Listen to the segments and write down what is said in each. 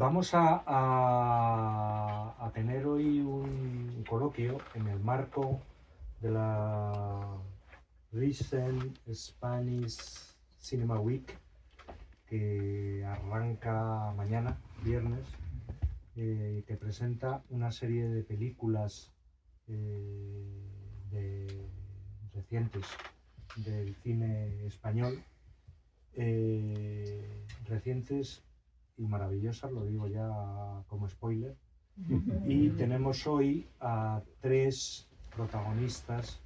Vamos a tener hoy un coloquio en el marco de la Recent Spanish Cinema Week, que arranca mañana, viernes, que presenta una serie de películas recientes del cine español, recientes y maravillosas, lo digo ya como spoiler. Y tenemos hoy a 3 protagonistas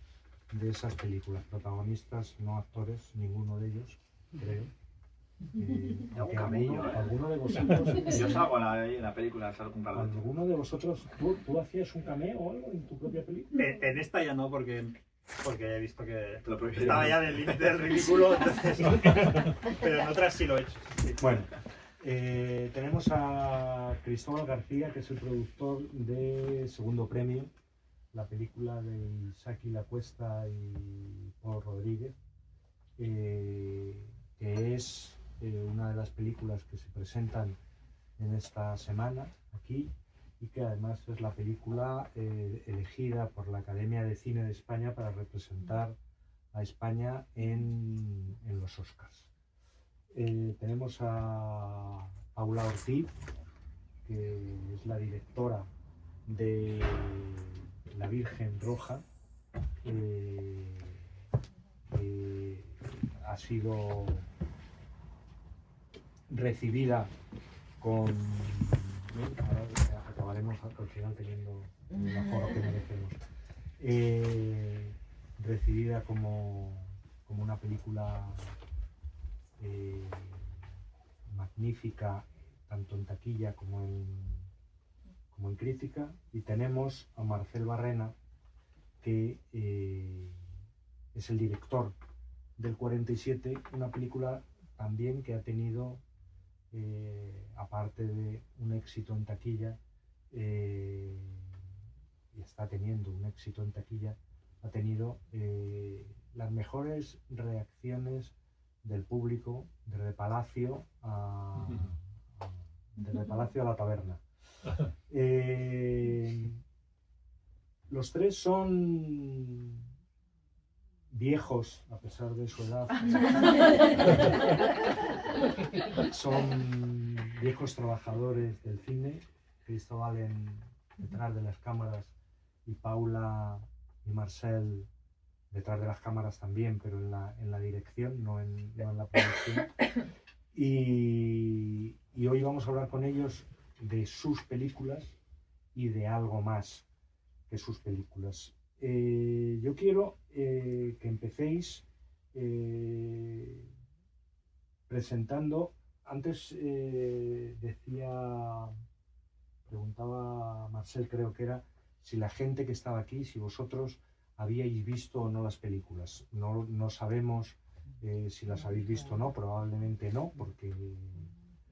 de esas películas, protagonistas, no actores, ninguno de ellos, creo. Alguno de vosotros. Yo salgo en la película, salgo con Carlos. ¿Alguno de vosotros, tú hacías un cameo o algo en tu propia película? En esta ya no, porque he visto que Estaba estaba ya del límite del ridículo, entonces no. Pero en otras sí lo he hecho. Sí. Bueno, tenemos a Cristóbal García, que es el productor de Segundo Premio, la película de Isaki Lacuesta y Paul Rodríguez, que es una de las películas que se presentan en esta semana aquí, y que además es la película elegida por la Academia de Cine de España para representar a España en los Oscars. Tenemos a Paula Ortiz, que es la directora de La Virgen Roja, que ha sido recibida con... Ahora acabaremos al final teniendo el aforo que merecemos. Recibida como una película magnífica, tanto en taquilla como en crítica. Y tenemos a Marcel Barrena, que es el director del 47, una película también que ha tenido, aparte de un éxito en taquilla, y está teniendo un éxito en taquilla, ha tenido las mejores reacciones del público desde Palacio a la taberna. Los 3 son viejos, a pesar de su edad. Son viejos trabajadores del cine. Cristóbal detrás de las cámaras, y Paula y Marcel detrás de las cámaras también, pero en la dirección, no en la producción. Y hoy vamos a hablar con ellos de sus películas y de algo más que sus películas. Yo quiero que empecéis presentando. Antes preguntaba Marcel, creo que era, si la gente que estaba aquí, si vosotros habíais visto o no las películas. No sabemos si las habéis visto o no, probablemente no, porque...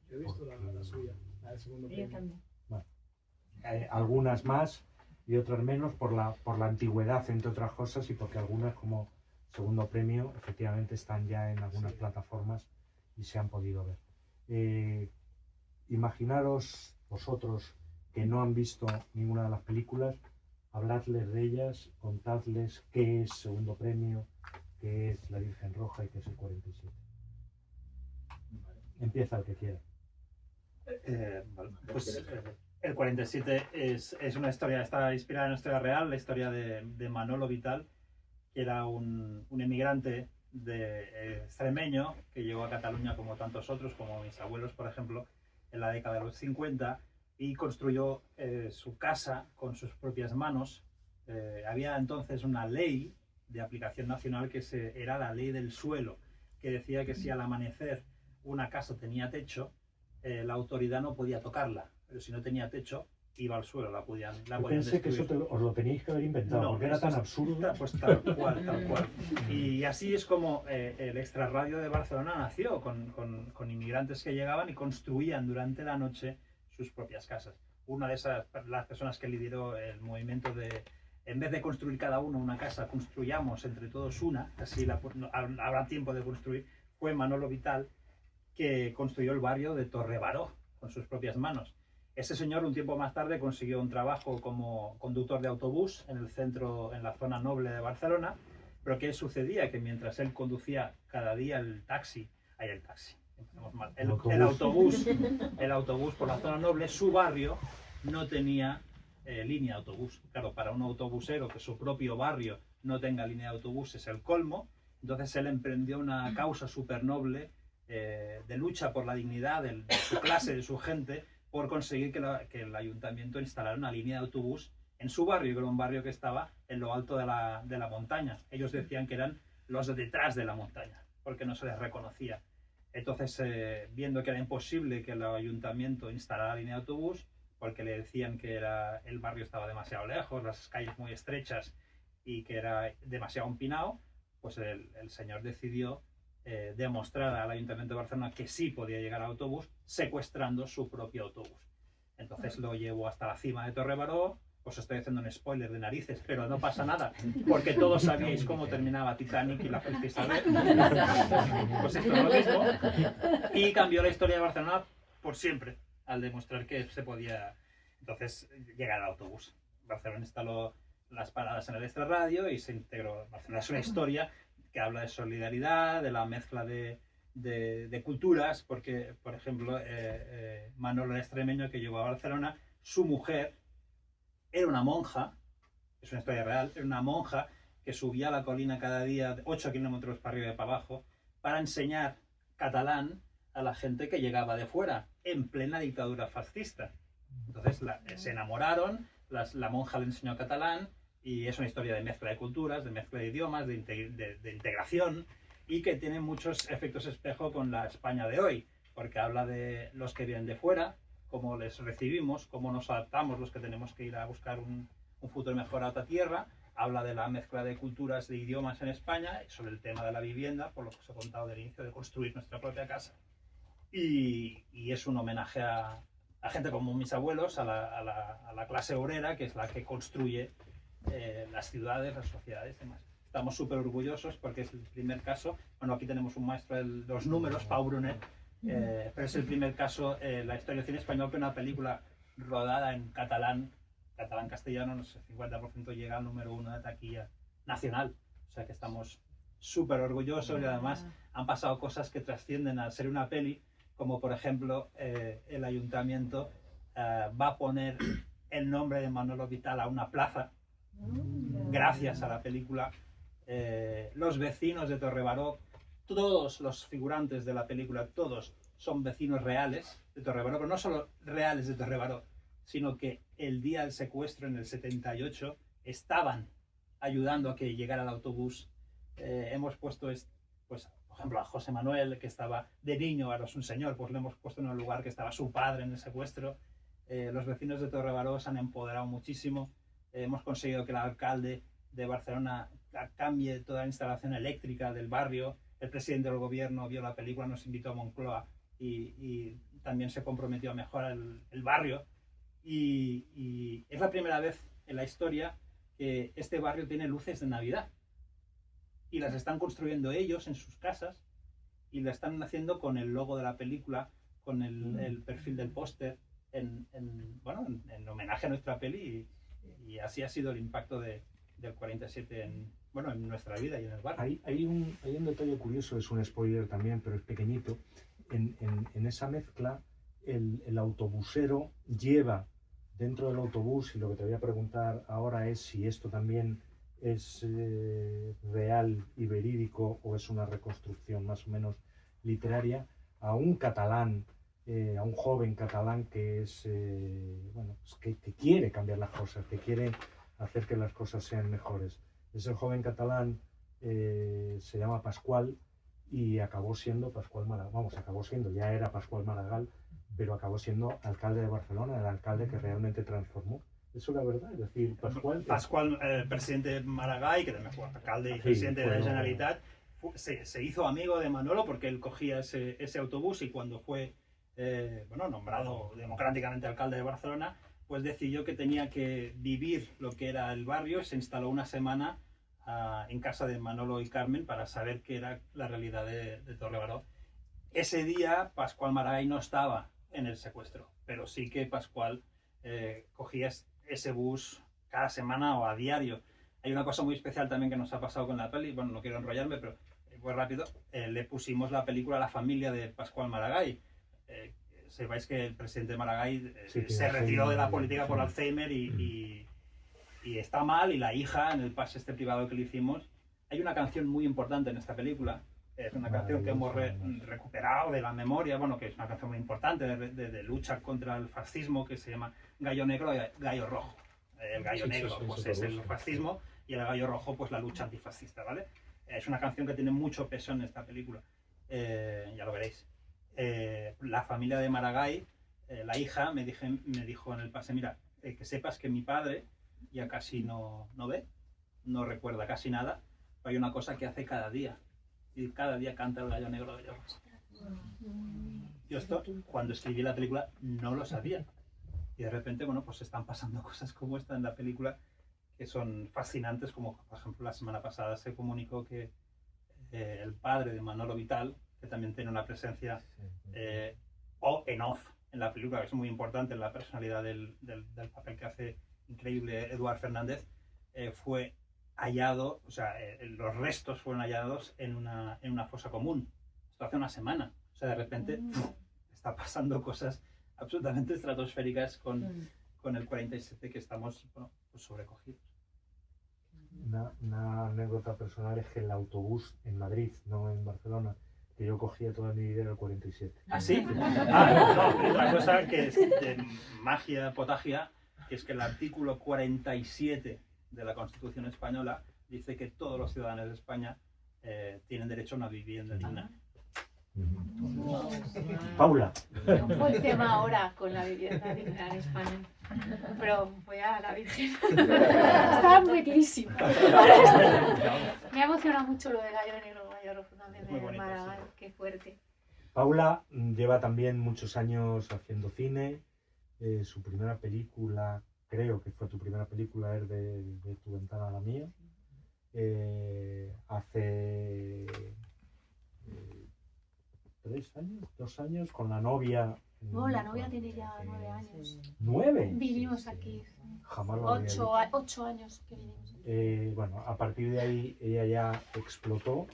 Yo he visto la suya, la del Segundo Premio. Yo también. Bueno, algunas más y otras menos por la antigüedad, entre otras cosas, y porque algunas, como Segundo Premio, efectivamente están ya en algunas plataformas y se han podido ver. Imaginaros vosotros que no han visto ninguna de las películas, habladles de ellas, contadles qué es Segundo Premio, qué es La Virgen Roja y qué es el 47. Empieza el que quiera. Pues el 47 es una historia, está inspirada en una historia real, la historia de Manolo Vital, que era un emigrante extremeño que llegó a Cataluña como tantos otros, como mis abuelos, por ejemplo, en la década de los 50, y construyó su casa con sus propias manos. Había entonces una ley de aplicación nacional que era la ley del suelo, que decía que si al amanecer una casa tenía techo, la autoridad no podía tocarla, pero si no tenía techo, iba al suelo, la podían Pensé destruir. que eso os lo teníais que haber inventado, No, porque era tan absurdo. Pues tal cual, tal cual. Y así es como el Extrarradio de Barcelona nació, con inmigrantes que llegaban y construían durante la noche sus propias casas. Una de las personas que lideró el movimiento de, en vez de construir cada uno una casa, construyamos entre todos una, así habrá tiempo de construir, fue Manolo Vital, que construyó el barrio de Torre Baró, con sus propias manos. Ese señor un tiempo más tarde consiguió un trabajo como conductor de autobús en el centro, en la zona noble de Barcelona, pero ¿qué sucedía? Que mientras él conducía cada día el autobús por la zona noble, su barrio no tenía línea de autobús. Claro, para un autobusero que su propio barrio no tenga línea de autobús es el colmo. Entonces él emprendió una causa súper noble de lucha por la dignidad de su clase, de su gente, por conseguir que el ayuntamiento instalara una línea de autobús en su barrio, que era un barrio que estaba en lo alto de la montaña. Ellos decían que eran los de detrás de la montaña, porque no se les reconocía. Entonces, viendo que era imposible que el ayuntamiento instalara la línea de autobús, porque le decían que el barrio estaba demasiado lejos, las calles muy estrechas y que era demasiado empinado, pues el señor decidió demostrar al Ayuntamiento de Barcelona que sí podía llegar al autobús, secuestrando su propio autobús. Entonces lo llevó hasta la cima de Torre Baró. Os estoy haciendo un spoiler de narices, pero no pasa nada, porque todos sabíais cómo terminaba Titanic y la fuisteis a ver. Pues esto es lo mismo. Y cambió la historia de Barcelona por siempre, al demostrar que se podía entonces llegar al autobús. Barcelona instaló las paradas en el extrarradio y se integró. Barcelona es una historia que habla de solidaridad, de la mezcla de culturas, porque, por ejemplo, Manolo el Extremeño, que llegó a Barcelona, su mujer era una monja, es una historia real, era una monja que subía a la colina cada día 8 kilómetros para arriba y para abajo para enseñar catalán a la gente que llegaba de fuera, en plena dictadura fascista. Entonces se enamoraron, la monja le enseñó catalán, y es una historia de mezcla de culturas, de mezcla de idiomas, de integración, y que tiene muchos efectos espejo con la España de hoy, porque habla de los que vienen de fuera, cómo les recibimos, cómo nos adaptamos los que tenemos que ir a buscar un futuro mejor a otra tierra. Habla de la mezcla de culturas, de idiomas en España, y sobre el tema de la vivienda, por lo que os he contado del inicio, de construir nuestra propia casa. Y es un homenaje a gente como mis abuelos, a la clase obrera, que es la que construye las ciudades, las sociedades y demás. Estamos súper orgullosos porque es el primer caso. Bueno, aquí tenemos un maestro de los números, Pau Brunet, pero es el primer caso en la historia del cine español que una película rodada en catalán-castellano, no sé, 50% llega al número 1 de taquilla nacional. O sea que estamos súper orgullosos y además han pasado cosas que trascienden al ser una peli, como por ejemplo el ayuntamiento va a poner el nombre de Manolo Vital a una plaza gracias a la película. Los vecinos de Torre Baró, todos los figurantes de la película, todos son vecinos reales de Torre Baró, pero no solo reales de Torre Baró, sino que el día del secuestro, en el 78, estaban ayudando a que llegara el autobús. Hemos puesto, pues, por ejemplo, a José Manuel, que estaba de niño, ahora es un señor, pues le hemos puesto en un lugar que estaba su padre en el secuestro. Los vecinos de Torre Baró se han empoderado muchísimo. Hemos conseguido que el alcalde de Barcelona cambie toda la instalación eléctrica del barrio. El presidente del gobierno vio la película, nos invitó a Moncloa y también se comprometió a mejorar el barrio. Y es la primera vez en la historia que este barrio tiene luces de Navidad. Y las están construyendo ellos en sus casas y la están haciendo con el logo de la película, con el perfil del póster, en homenaje a nuestra peli. Y así ha sido el impacto del 47 en nuestra vida y en el barrio. Hay un detalle curioso, es un spoiler también, pero es pequeñito. En esa mezcla, el autobusero lleva dentro del autobús, y lo que te voy a preguntar ahora es si esto también es real y verídico o es una reconstrucción más o menos literaria, a un catalán, a un joven catalán que es que quiere cambiar las cosas, que quiere hacer que las cosas sean mejores. Ese joven catalán se llama Pascual y acabó siendo Pascual Maragall, ya era Pascual Maragall, pero acabó siendo alcalde de Barcelona, el alcalde que realmente transformó. Eso es la verdad, es decir, Pascual, presidente Maragall, que también fue alcalde y presidente de la Generalitat, se hizo amigo de Manolo porque él cogía ese autobús, y cuando fue nombrado democráticamente alcalde de Barcelona, pues decidió que tenía que vivir lo que era el barrio. Se instaló una semana en casa de Manolo y Carmen para saber qué era la realidad de Torre Baró. Ese día Pascual Maragall no estaba en el secuestro, pero sí que Pascual cogía ese bus cada semana o a diario. Hay una cosa muy especial también que nos ha pasado con la peli, bueno, no quiero enrollarme, pero muy rápido, le pusimos la película a la familia de Pascual Maragall. Sepáis que el presidente Maragall se retiró de la política por Alzheimer y está mal, y la hija, en el pase este privado que le hicimos, hay una canción muy importante en esta película. Es una canción que hemos recuperado de la memoria, bueno, que es una canción muy importante de lucha contra el fascismo, que se llama Gallo Negro y Gallo Rojo. El gallo negro pues es el fascismo, y el gallo rojo pues la lucha antifascista, ¿vale? Es una canción que tiene mucho peso en esta película, ya lo veréis. La familia de Maragall, la hija, me dijo en el pase, mira, que sepas que mi padre ya casi no ve, no recuerda casi nada, pero hay una cosa que hace cada día, y cada día canta el gallo negro, gallo rojo. Yo esto, cuando escribí la película, no lo sabía. Y de repente, bueno, pues están pasando cosas como esta en la película que son fascinantes, como por ejemplo la semana pasada se comunicó que el padre de Manolo Vital, que también tiene una presencia en off en la película, que es muy importante en la personalidad del papel que hace increíble Eduard Fernández, fue hallado, o sea, los restos fueron hallados en una fosa común. Esto hace una semana. O sea, de repente está pasando cosas absolutamente estratosféricas con el 47, que estamos, bueno, pues sobrecogidos. Una anécdota personal es que el autobús en Madrid, no en Barcelona, que yo cogía toda mi vida era el 47. ¿Ah, sí? No, otra cosa que es de magia, potagia, que es que el artículo 47 de la Constitución española dice que todos los ciudadanos de España tienen derecho a una vivienda digna. Paula. No fue el tema ahora con la vivienda digna en España, pero voy a la Virgen. Estaba buenísimo. Me ha emocionado mucho lo de Gallo Negro, Gallo Rojo también, de Maragall, sí. Qué fuerte. Paula lleva también muchos años haciendo cine. Su primera película, creo que fue tu primera película, es de Tu ventana a la mía. Hace 3 años, 2 años, con La novia. No, La novia tiene ya 9 años. ¿9? Vinimos aquí. Jamás lo había dicho. 8 años que vinimos aquí. Bueno, a partir de ahí ella ya explotó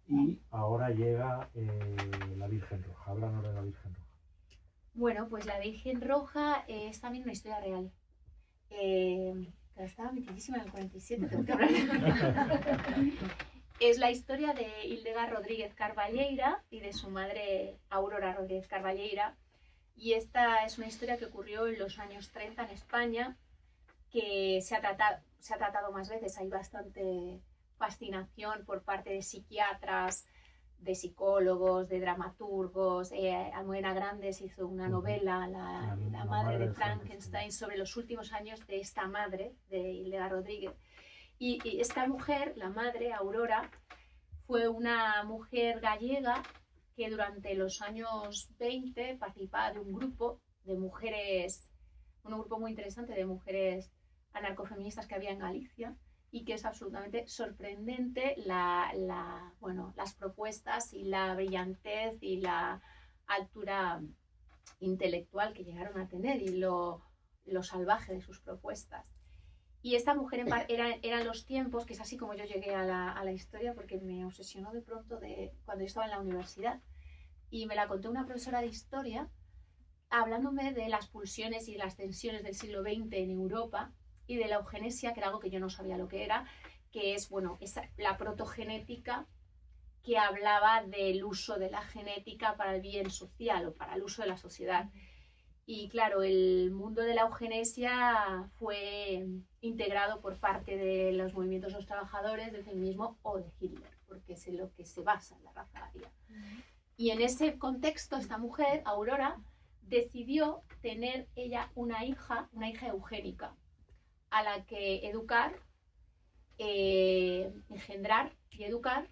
y ahora llega La Virgen Roja. Háblanos de La Virgen Roja. Bueno, pues La Virgen Roja es también una historia real. Estaba metidísima en el 47, tengo que hablar. Es la historia de Hildegard Rodríguez Carballeira y de su madre Aurora Rodríguez Carballeira. Y esta es una historia que ocurrió en los años 30 en España, que se ha tratado más veces. Hay bastante fascinación por parte de psiquiatras, de psicólogos, de dramaturgos. Almudena Grandes hizo una novela, la madre de Frankenstein, sobre los últimos años de esta madre, de Hildegard Rodríguez. Y esta mujer, la madre, Aurora, fue una mujer gallega que durante los años 20 participaba de un grupo de mujeres, un grupo muy interesante de mujeres anarcofeministas que había en Galicia, y que es absolutamente sorprendente las propuestas y la brillantez y la altura intelectual que llegaron a tener, y lo salvaje de sus propuestas. Y esta mujer eran los tiempos, que es así como yo llegué a la historia, porque me obsesionó de pronto cuando yo estaba en la universidad. Y me la contó una profesora de historia, hablándome de las pulsiones y las tensiones del siglo XX en Europa, y de la eugenesia, que era algo que yo no sabía lo que era, que es, bueno, la protogenética, que hablaba del uso de la genética para el bien social o para el uso de la sociedad. Y claro, el mundo de la eugenesia fue integrado por parte de los movimientos de los trabajadores, del feminismo o de Hitler, porque es en lo que se basa la raza aria. Y en ese contexto, esta mujer, Aurora, decidió tener ella una hija eugénica, a la que educar, engendrar y educar,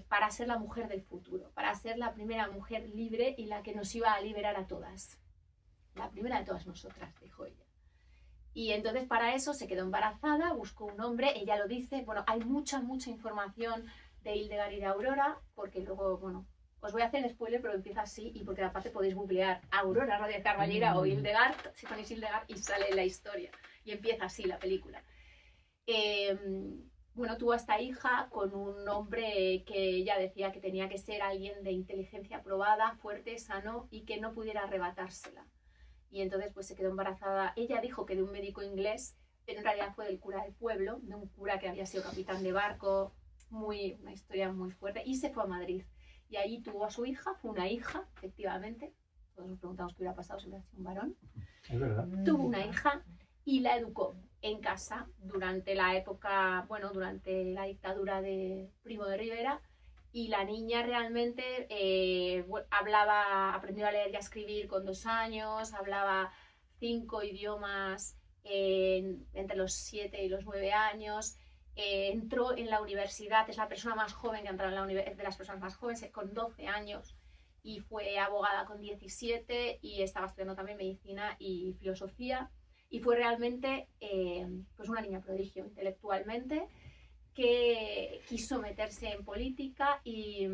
para ser la mujer del futuro, para ser la primera mujer libre y la que nos iba a liberar a todas. La primera de todas nosotras, dijo ella. Y entonces para eso se quedó embarazada, buscó un hombre, ella lo dice. Bueno, hay mucha información de Hildegard y de Aurora, porque luego, bueno, Os voy a hacer el spoiler, pero empieza así, y porque aparte podéis googlear Aurora Rodríguez Carballera o Hildegard, si ponéis Hildegard y sale la historia, y empieza así la película. Bueno, tuvo a esta hija con un hombre que ella decía que tenía que ser alguien de inteligencia probada, fuerte, sano y que no pudiera arrebatársela. Y entonces pues se quedó embarazada. Ella dijo que de un médico inglés, pero en realidad fue del cura del pueblo, de un cura que había sido capitán de barco, una historia muy fuerte, y se fue a Madrid. Y allí tuvo a su hija, fue una hija, efectivamente. Todos nos preguntamos qué hubiera pasado si hubiera sido un varón. Es verdad. Tuvo una hija y la educó en casa durante la época, bueno, durante la dictadura de Primo de Rivera, y la niña realmente aprendió a leer y a escribir con 2 años, hablaba 5 idiomas entre los 7 y los 9 años, entró en la universidad, es la persona más joven que ha entrado en la universidad, de las personas más jóvenes, con 12 años, y fue abogada con 17 y estaba estudiando también medicina y filosofía. Y fue realmente pues una niña prodigio intelectualmente que quiso meterse en política y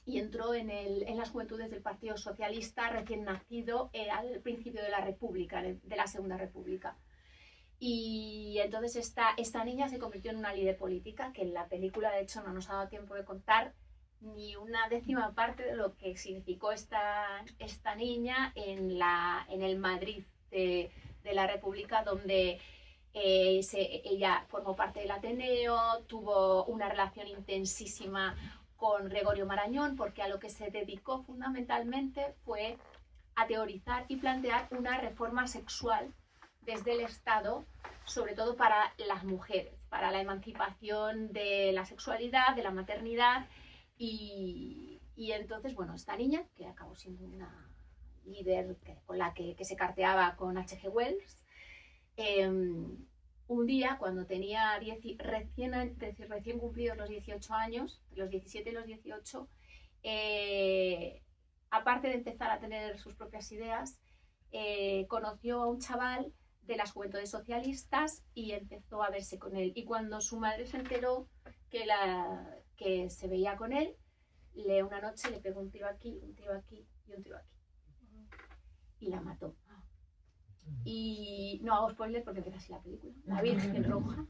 entró en las juventudes del Partido Socialista recién nacido al principio de la República, de la Segunda República. Y entonces esta niña se convirtió en una líder política que en la película de hecho no nos ha dado tiempo de contar ni una 10ª parte de lo que significó esta niña en el Madrid de la República, donde ella formó parte del Ateneo, tuvo una relación intensísima con Gregorio Marañón, porque a lo que se dedicó fundamentalmente fue a teorizar y plantear una reforma sexual desde el Estado, sobre todo para las mujeres, para la emancipación de la sexualidad, de la maternidad, y entonces, bueno, esta niña, que acabó siendo una líder con la que se carteaba con H.G. Wells, un día cuando tenía recién cumplidos los 18 años, los 17 y los 18, aparte de empezar a tener sus propias ideas, conoció a un chaval de las juventudes socialistas y empezó a verse con él. Y cuando su madre se enteró que se veía con él, una noche le pegó un tiro aquí, un tiro aquí y un tiro aquí. Y la mató. Y no hago spoiler porque empieza así la película, La Virgen Roja.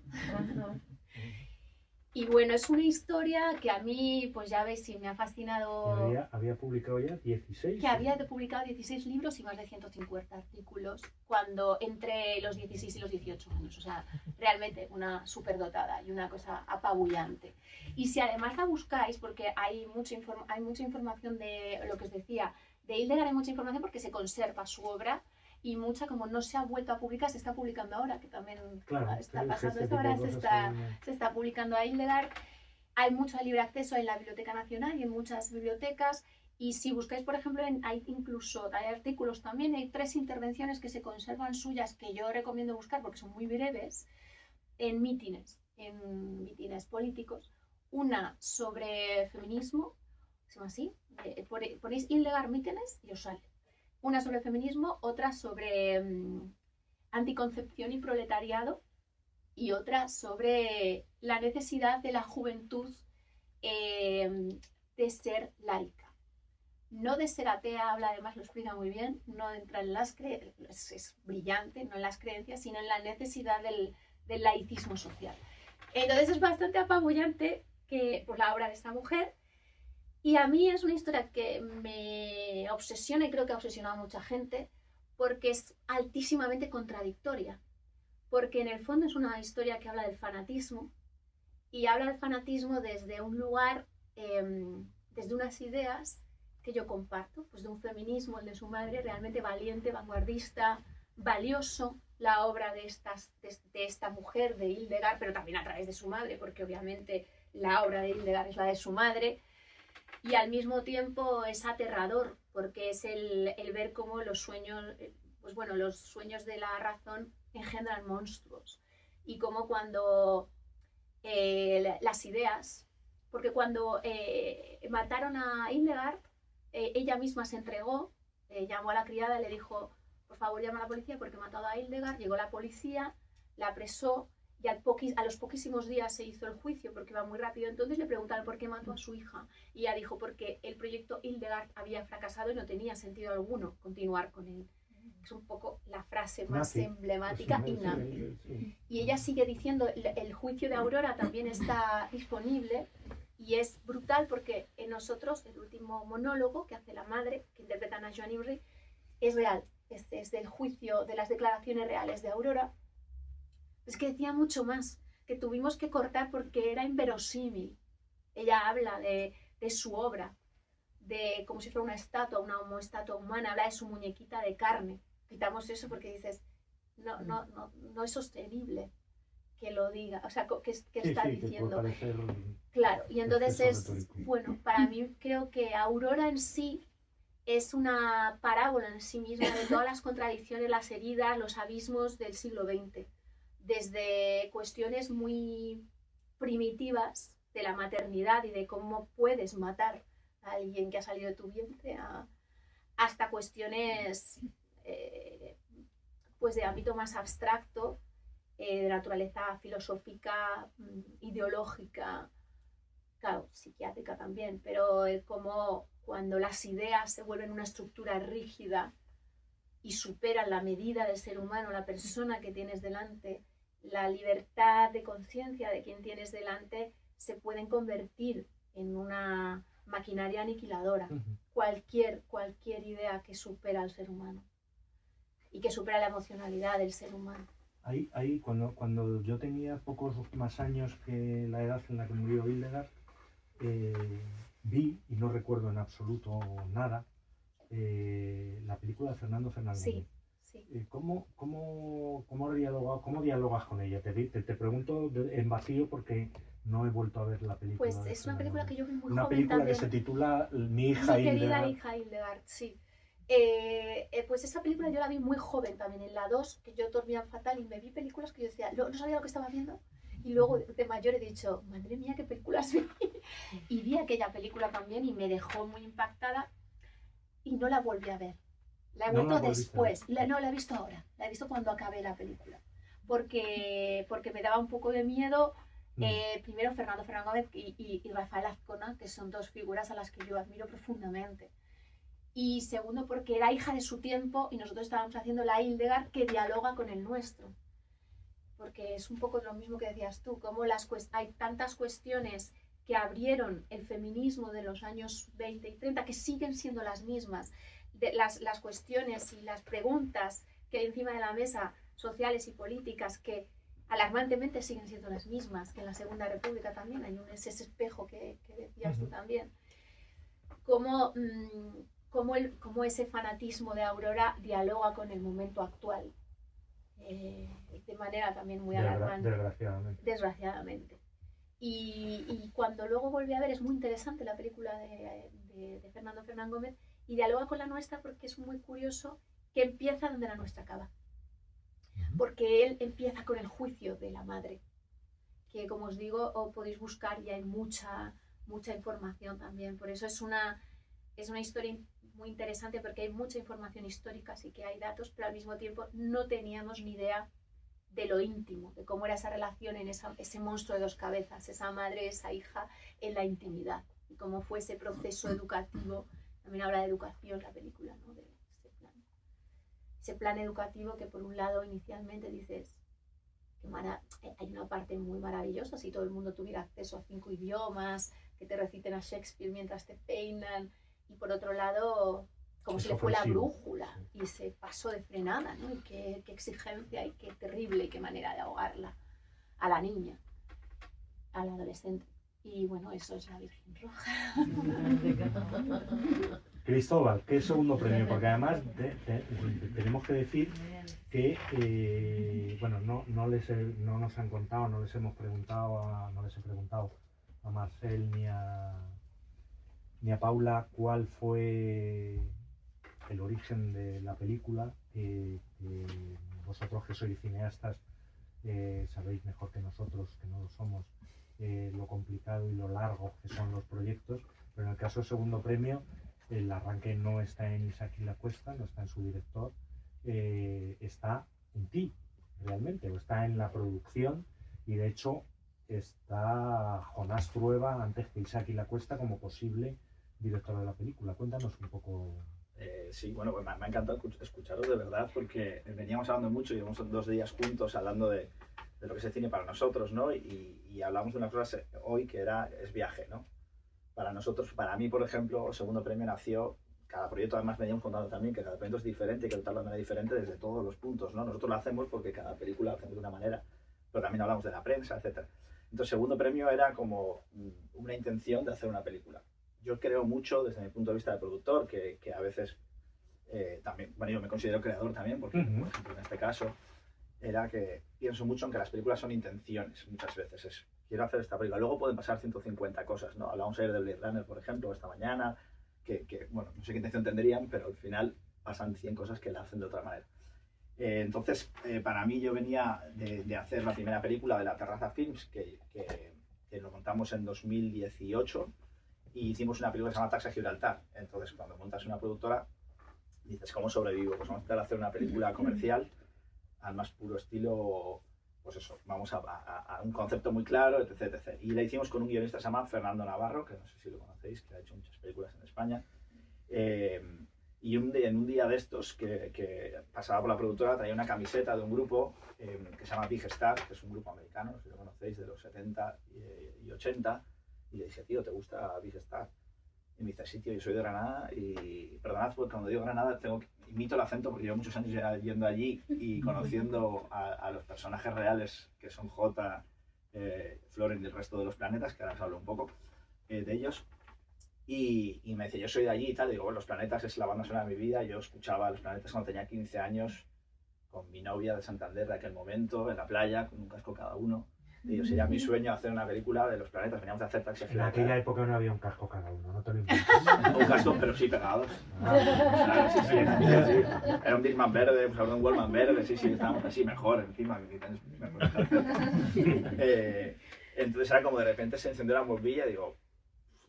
Y bueno, es una historia que a mí, pues ya veis, sí me ha fascinado. Había publicado ya 16. Que había publicado 16 libros y más de 150 artículos cuando entre los 16 y los 18 años. O sea, realmente una superdotada y una cosa apabullante. Y si además la buscáis, porque hay mucha información de lo que os decía, de Hildegard hay mucha información porque se conserva su obra, y mucha, como no se ha vuelto a publicar, se está publicando ahora, que también está pasando esto ahora, se está publicando a Hildegard. Hay mucho libre acceso en la Biblioteca Nacional y en muchas bibliotecas, y si buscáis, por ejemplo, hay artículos también, hay 3 intervenciones que se conservan suyas, que yo recomiendo buscar porque son muy breves, en mítines políticos. Una sobre feminismo, se llama así, ponéis Hildegard mítines y os sale. Una sobre feminismo, otra sobre anticoncepción y proletariado, y otra sobre la necesidad de la juventud de ser laica. No de ser atea, habla, además lo explica muy bien, no entra en las creencias, es brillante, no en las creencias, sino en la necesidad del laicismo social. Entonces es bastante apabullante por la obra de esta mujer. Y a mí es una historia que me obsesiona y creo que ha obsesionado a mucha gente porque es altísimamente contradictoria. Porque en el fondo es una historia que habla del fanatismo, y habla del fanatismo desde un lugar, desde unas ideas que yo comparto, pues de un feminismo, el de su madre, realmente valiente, vanguardista, valioso, la obra de esta mujer, de Hildegard, pero también a través de su madre, porque obviamente la obra de Hildegard es la de su madre. Y al mismo tiempo es aterrador, porque es el ver cómo los sueños de la razón engendran monstruos. Y cómo cuando las ideas, porque cuando mataron a Hildegard, ella misma se entregó, llamó a la criada y le dijo: por favor, llama a la policía porque he matado a Hildegard. Llegó la policía, la apresó y a los poquísimos días se hizo el juicio porque iba muy rápido. Entonces le preguntaron por qué mató a su hija y ella dijo porque el proyecto Hildegard había fracasado y no tenía sentido alguno continuar con él. Es un poco la frase más Nazi. emblemática y nazi. Y ella sigue diciendo, el juicio de Aurora también está disponible y es brutal porque en nosotros, el último monólogo que hace la madre, que interpretan a Joan Ivry, es real. Es del juicio, de las declaraciones reales de Aurora. Es que decía mucho más, que tuvimos que cortar porque era inverosímil. Ella habla de su obra, de como si fuera una estatua, una homoestatua humana, habla de su muñequita de carne. Quitamos eso porque dices, no es sostenible que lo diga, o sea, que está diciendo. Claro, y entonces bueno, para mí creo que Aurora en sí es una parábola en sí misma de todas las contradicciones, las heridas, los abismos del siglo XX. Desde cuestiones muy primitivas de la maternidad y de cómo puedes matar a alguien que ha salido de tu vientre, hasta cuestiones pues de ámbito más abstracto, de naturaleza filosófica, ideológica, claro, psiquiátrica también, pero como cuando las ideas se vuelven una estructura rígida y superan la medida del ser humano, la persona que tienes delante, la libertad de conciencia de quien tienes delante, se pueden convertir en una maquinaria aniquiladora. Cualquier idea que supera al ser humano y que supera la emocionalidad del ser humano. Ahí cuando yo tenía pocos más años que la edad en la que murió Hildegard, vi, y no recuerdo en absoluto nada, la película de Fernando Fernández. Sí, sí. ¿Cómo dialogas con ella? Te pregunto en vacío porque no he vuelto a ver la película. Pues es una película que yo vi muy una joven película también. Que se titula Mi hija Mi querida Hildegard. hija Hildegard, sí. Pues esa película yo la vi muy joven también, en la 2, que yo dormía fatal y me vi películas que yo decía, no sabía lo que estaba viendo. Y luego de mayor he dicho, madre mía, qué películas vi. Y vi aquella película también y me dejó muy impactada y no la volví a ver. La he vuelto después. No, la he visto ahora. La he visto cuando acabé la película. Porque me daba un poco de miedo. Primero Fernando Gómez y Rafael Azcona, que son dos figuras a las que yo admiro profundamente. Y segundo, porque era hija de su tiempo y nosotros estábamos haciendo la Hildegard que dialoga con el nuestro. Porque es un poco lo mismo que decías tú, como hay tantas cuestiones que abrieron el feminismo de los años 20 y 30 que siguen siendo las mismas. Las cuestiones y las preguntas que hay encima de la mesa, sociales y políticas, que alarmantemente siguen siendo las mismas, que en la Segunda República también hay ese espejo que decías tú también. Cómo ese fanatismo de Aurora dialoga con el momento actual, de manera también muy alarmante. Desgraciadamente. Y cuando luego volví a ver, es muy interesante la película de Fernando Gómez, y dialoga con la nuestra porque es muy curioso que empieza donde la nuestra acaba. Porque él empieza con el juicio de la madre, que como os digo, podéis buscar y hay mucha información también. Por eso es una historia muy interesante porque hay mucha información histórica, sí que hay datos, pero al mismo tiempo no teníamos ni idea de lo íntimo, de cómo era esa relación en ese monstruo de dos cabezas, esa madre, esa hija, en la intimidad, y cómo fue ese proceso educativo. También habla de educación la película, ¿no? De ese plan educativo que por un lado inicialmente dices que hay una parte muy maravillosa, si todo el mundo tuviera acceso a 5 idiomas, que te reciten a Shakespeare mientras te peinan, y por otro lado como se le fue la brújula y se pasó de frenada, ¿no? Y qué exigencia y qué terrible y qué manera de ahogarla a la niña, a la adolescente. Y bueno, eso es la Virgen Roja. Cristóbal, ¿qué segundo premio? Porque además tenemos que decir que bueno, no nos han contado, no les he preguntado a Marcel ni a Paula cuál fue el origen de la película, que vosotros que sois cineastas sabéis mejor que nosotros, que no lo somos, lo complicado y lo largo que son los proyectos, pero en el caso del segundo premio el arranque no está en Isaac y la Cuesta, no está en su director, está en ti realmente, o está en la producción Y de hecho está Jonás Trueba antes que Isaki La Cuesta como posible director de la película. Cuéntanos un poco. Sí, bueno, pues me ha encantado escucharos de verdad, porque veníamos hablando mucho, llevamos 2 días juntos hablando de lo que es el cine para nosotros, ¿no? Y hablamos de una cosa hoy que es viaje, ¿no? Para nosotros, para mí, por ejemplo, el segundo premio nació, cada proyecto además veníamos contando también que cada proyecto es diferente, hay que tratarlo de manera diferente desde todos los puntos, ¿no? Nosotros lo hacemos porque cada película la hacemos de una manera, pero también hablamos de la prensa, etc. Entonces, segundo premio era como una intención de hacer una película. Yo creo mucho, desde mi punto de vista de productor, que a veces también, bueno, yo me considero creador también, porque, por ejemplo, en este caso, era que pienso mucho en que las películas son intenciones, muchas veces. Quiero hacer esta película. Luego pueden pasar 150 cosas, ¿no? Hablamos ayer de Blade Runner, por ejemplo, esta mañana, bueno, no sé qué intención tendrían, pero al final pasan 100 cosas que la hacen de otra manera. Entonces, para mí, yo venía de hacer la primera película de La Terraza Films, que lo montamos en 2018, y hicimos una película que se llama Taxa Gibraltar. Entonces, cuando montas una productora, dices, ¿cómo sobrevivo? Pues vamos a intentar hacer una película comercial al más puro estilo, pues eso, vamos a un concepto muy claro, etc, etc. Y la hicimos con un guionista que se llama Fernando Navarro, que no sé si lo conocéis, que ha hecho muchas películas en España. Y en un día de estos que pasaba por la productora, traía una camiseta de un grupo que se llama Big Star, que es un grupo americano, no sé si lo conocéis, de los 70 y 80. Y le dije, tío, ¿te gusta Big Star? Y me dice, sí, tío, yo soy de Granada y perdonad porque cuando digo Granada imito el acento porque llevo muchos años ya yendo allí y conociendo a los personajes reales que son Jota, Floren y el resto de los planetas, que ahora os hablo un poco de ellos. Y me dice, yo soy de allí y tal. Digo, bueno, Los Planetas es la banda sonora de mi vida. Yo escuchaba Los Planetas cuando tenía 15 años con mi novia de Santander de aquel momento, en la playa, con un casco cada uno. Y yo, sería mi sueño hacer una película de Los Planetas. Veníamos a hacer Taxi Gibraltar. En aquella época no había un casco cada uno, no te lo inventes. Un casco, pero sí pegados. Claro, sí, era un Discman verde, pues ahora un Wallman verde, sí, estábamos así mejor encima. Entonces era como de repente se encendió la bombilla y digo,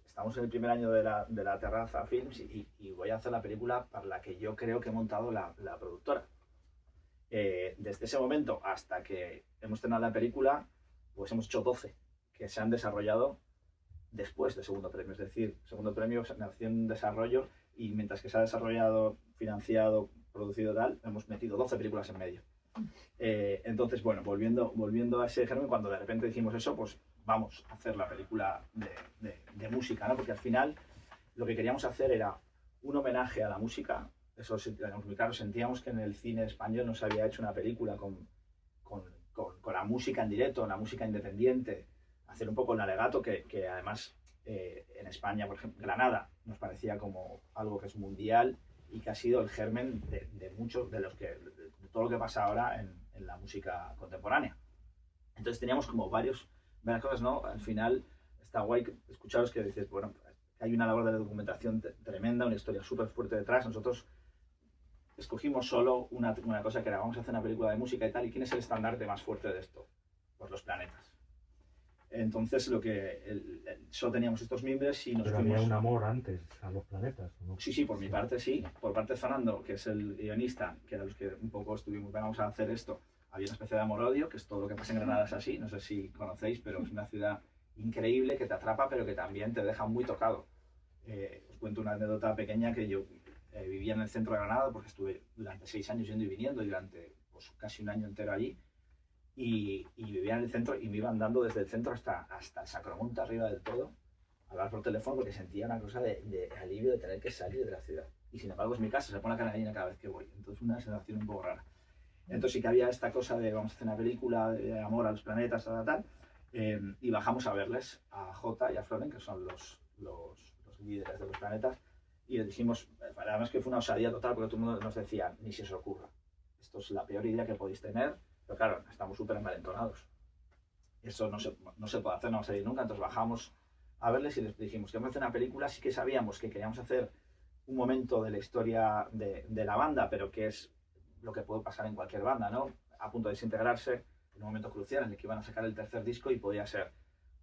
estamos en el primer año de la Terraza Films y voy a hacer la película para la que yo creo que he montado la productora. Desde ese momento hasta que hemos terminado la película, pues hemos hecho 12 que se han desarrollado después del segundo premio. Es decir, segundo premio nació en desarrollo y mientras que se ha desarrollado, financiado, producido tal, hemos metido 12 películas en medio. Entonces, bueno, volviendo a ese germen, cuando de repente dijimos eso, pues vamos a hacer la película de música, ¿no? Porque al final lo que queríamos hacer era un homenaje a la música. Eso teníamos muy claro. Sentíamos que en el cine español no se había hecho una película con la música en directo, la música independiente, hacer un poco el alegato que además en España, por ejemplo, Granada nos parecía como algo que es mundial y que ha sido el germen de muchos de todo lo que pasa ahora en la música contemporánea. Entonces teníamos como varias cosas, ¿no? Al final está guay escucharos que dices, bueno, hay una labor de documentación tremenda, una historia súper fuerte detrás. Nosotros escogimos solo una cosa que era, vamos a hacer una película de música y tal, ¿y quién es el estandarte más fuerte de esto? Pues Los Planetas. Entonces solo teníamos estos miembros y nos Pero fuimos... había un amor antes a Los Planetas, ¿no? Sí, por mi parte sí. Por parte de Fernando, que es el guionista, que era los que un poco estuvimos, vamos a hacer esto, había una especie de amor-odio, que es todo lo que pasa en Granada es así, no sé si conocéis, pero es una ciudad increíble que te atrapa, pero que también te deja muy tocado. Os cuento una anécdota pequeña que yo vivía en el centro de Granada porque estuve durante 6 años yendo y viniendo, durante pues, casi un año entero allí, y vivía en el centro y me iba andando desde el centro hasta el Sacromonte, arriba del todo, a hablar por teléfono porque sentía una cosa de alivio de tener que salir de la ciudad. Y sin embargo es mi casa, se pone la canadina cada vez que voy, entonces una sensación un poco rara. Entonces sí que había esta cosa de vamos a hacer una película de amor a los planetas, tal, y bajamos a verles a Jota y a Floren, que son los líderes de Los Planetas, y les dijimos, además que fue una osadía total porque todo el mundo nos decía, ni se os ocurra, esto es la peor idea que podéis tener, pero claro, estamos súper envalentonados, eso no se puede hacer, no va a salir nunca. Entonces bajamos a verles y les dijimos que vamos a hacer una película. Sí que sabíamos que queríamos hacer un momento de la historia de la banda, pero que es lo que puede pasar en cualquier banda, ¿no? A punto de desintegrarse, en un momento crucial en el que iban a sacar el tercer disco y podía ser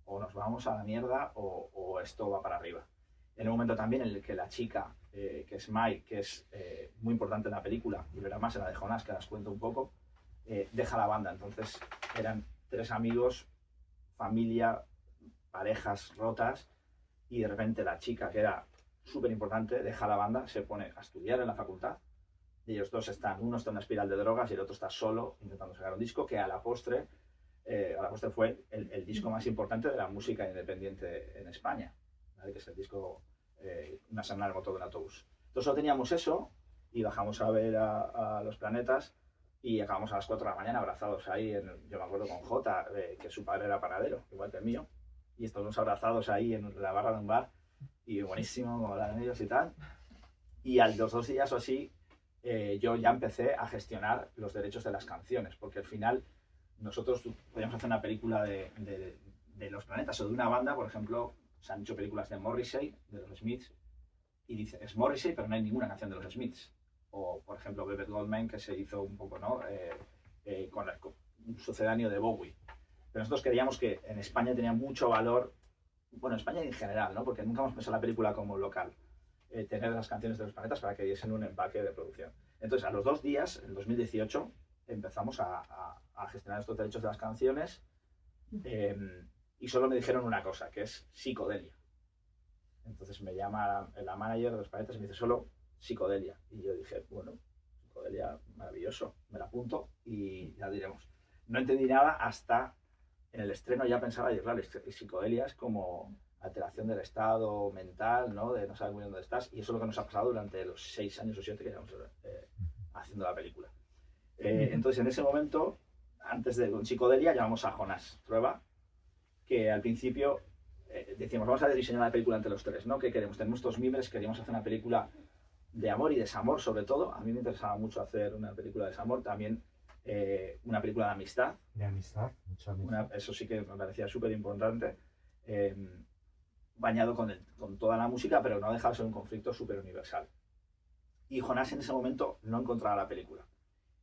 o nos vamos a la mierda o esto va para arriba. En un momento también en el que la chica, que es Mai, que es muy importante en la película, y verá más en la de Jonás, que las cuento un poco, deja la banda. Entonces eran 3 amigos, familia, parejas rotas, y de repente la chica, que era súper importante, deja la banda, se pone a estudiar en la facultad, y ellos dos uno está en una espiral de drogas y el otro está solo intentando sacar un disco que a la postre fue el disco más importante de la música independiente en España, ¿vale? Que es el disco Una semana en el motor del autobús. Entonces solo teníamos eso y bajamos a ver a Los Planetas y acabamos a las 4 de la mañana abrazados ahí, yo me acuerdo con Jota, que su padre era panadero, igual que el mío, y estuvimos abrazados ahí en la barra de un bar, y buenísimo, como hablan ellos y tal. Y a los 2 días o así, yo ya empecé a gestionar los derechos de las canciones, porque al final nosotros podíamos hacer una película de Los Planetas o de una banda, por ejemplo, se han hecho películas de Morrissey, de los Smiths, y dice, es Morrissey, pero no hay ninguna canción de los Smiths. O, por ejemplo, Velvet Goldmine, que se hizo un poco, ¿no? Con un sucedáneo de Bowie. Pero nosotros queríamos que en España tenía mucho valor, bueno, en España en general, ¿no? Porque nunca hemos pensado la película como local, tener las canciones de Los Planetas para que diesen un empaque de producción. Entonces, a los 2 días, en 2018, empezamos a gestionar estos derechos de las canciones, y solo me dijeron una cosa, que es psicodelia. Entonces me llama la manager de Los Planetas y me dice, solo psicodelia. Y yo dije, bueno, psicodelia, maravilloso, me la apunto y ya diremos. No entendí nada hasta en el estreno, ya pensaba, y claro, psicodelia es como alteración del estado mental, ¿no? De no saber muy bien dónde estás, y eso es lo que nos ha pasado durante los 6 años o 7 que llevamos haciendo la película. Entonces, en ese momento, antes de con psicodelia, llamamos a Jonás Trueba, que al principio decíamos, vamos a diseñar la película entre los 3, ¿no? ¿Qué queremos? Tenemos estos mimbres, queríamos hacer una película de amor y desamor, sobre todo. A mí me interesaba mucho hacer una película de desamor, también una película de amistad. De amistad, mucha amistad. Eso sí que me parecía súper importante, bañado con toda la música, pero no dejaba de ser un conflicto súper universal. Y Jonás en ese momento no encontraba la película.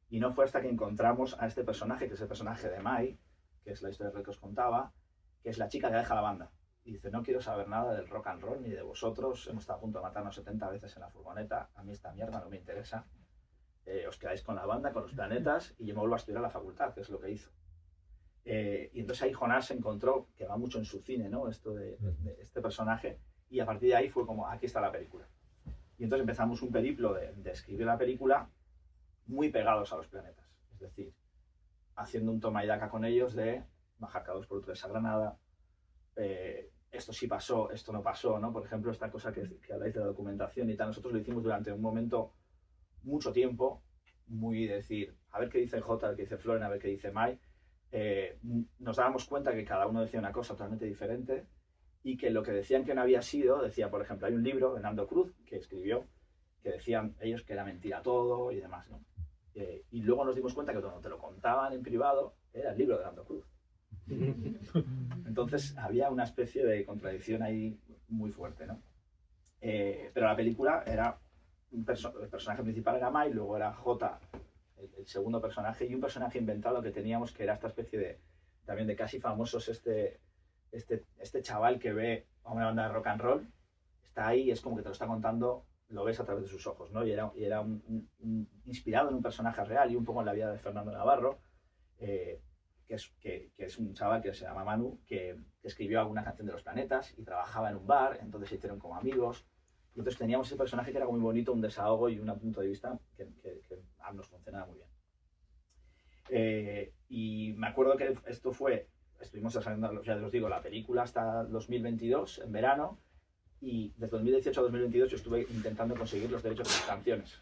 Y no fue hasta que encontramos a este personaje, que es el personaje de Mai, que es la historia que os contaba, que es la chica que deja la banda. Y dice, no quiero saber nada del rock and roll ni de vosotros, hemos estado a punto de matarnos 70 veces en la furgoneta, a mí esta mierda no me interesa, os quedáis con la banda, con Los Planetas, y yo me vuelvo a estudiar a la facultad, que es lo que hizo. Y entonces ahí Jonás se encontró, que va mucho en su cine, ¿no? Esto de este personaje, y a partir de ahí fue como, aquí está la película. Y entonces empezamos un periplo de escribir la película muy pegados a Los Planetas, es decir, haciendo un toma y daca con ellos de bajar cada 2 por 3 a Granada, esto sí pasó, esto no pasó, ¿no? Por ejemplo, esta cosa que habláis de la documentación y tal, nosotros lo hicimos durante un momento, mucho tiempo, muy decir, a ver qué dice Jota, a ver qué dice Floren, a ver qué dice Mai. Nos dábamos cuenta que cada uno decía una cosa totalmente diferente y que lo que decían que no había sido, decía, por ejemplo, hay un libro de Nando Cruz que escribió, que decían ellos que era mentira todo y demás, ¿no? Y luego nos dimos cuenta que cuando te lo contaban en privado, era el libro de Nando Cruz. Entonces había una especie de contradicción ahí muy fuerte, ¿no? Pero la película era, el personaje principal era Mai, luego era Jota, el segundo personaje, y un personaje inventado que teníamos que era esta especie también de casi famosos, este chaval que ve a una banda de rock and roll, está ahí, es como que te lo está contando, lo ves a través de sus ojos, ¿no? Y era inspirado en un personaje real y un poco en la vida de Fernando Navarro, que es un chaval que se llama Manu, que escribió alguna canción de Los Planetas y trabajaba en un bar, entonces se hicieron como amigos. Y entonces teníamos ese personaje que era muy bonito, un desahogo y un punto de vista que nos funcionaba muy bien. Y me acuerdo que estuvimos desarrollando, ya os digo, la película hasta 2022, en verano, y desde 2018 a 2022 yo estuve intentando conseguir los derechos de las canciones.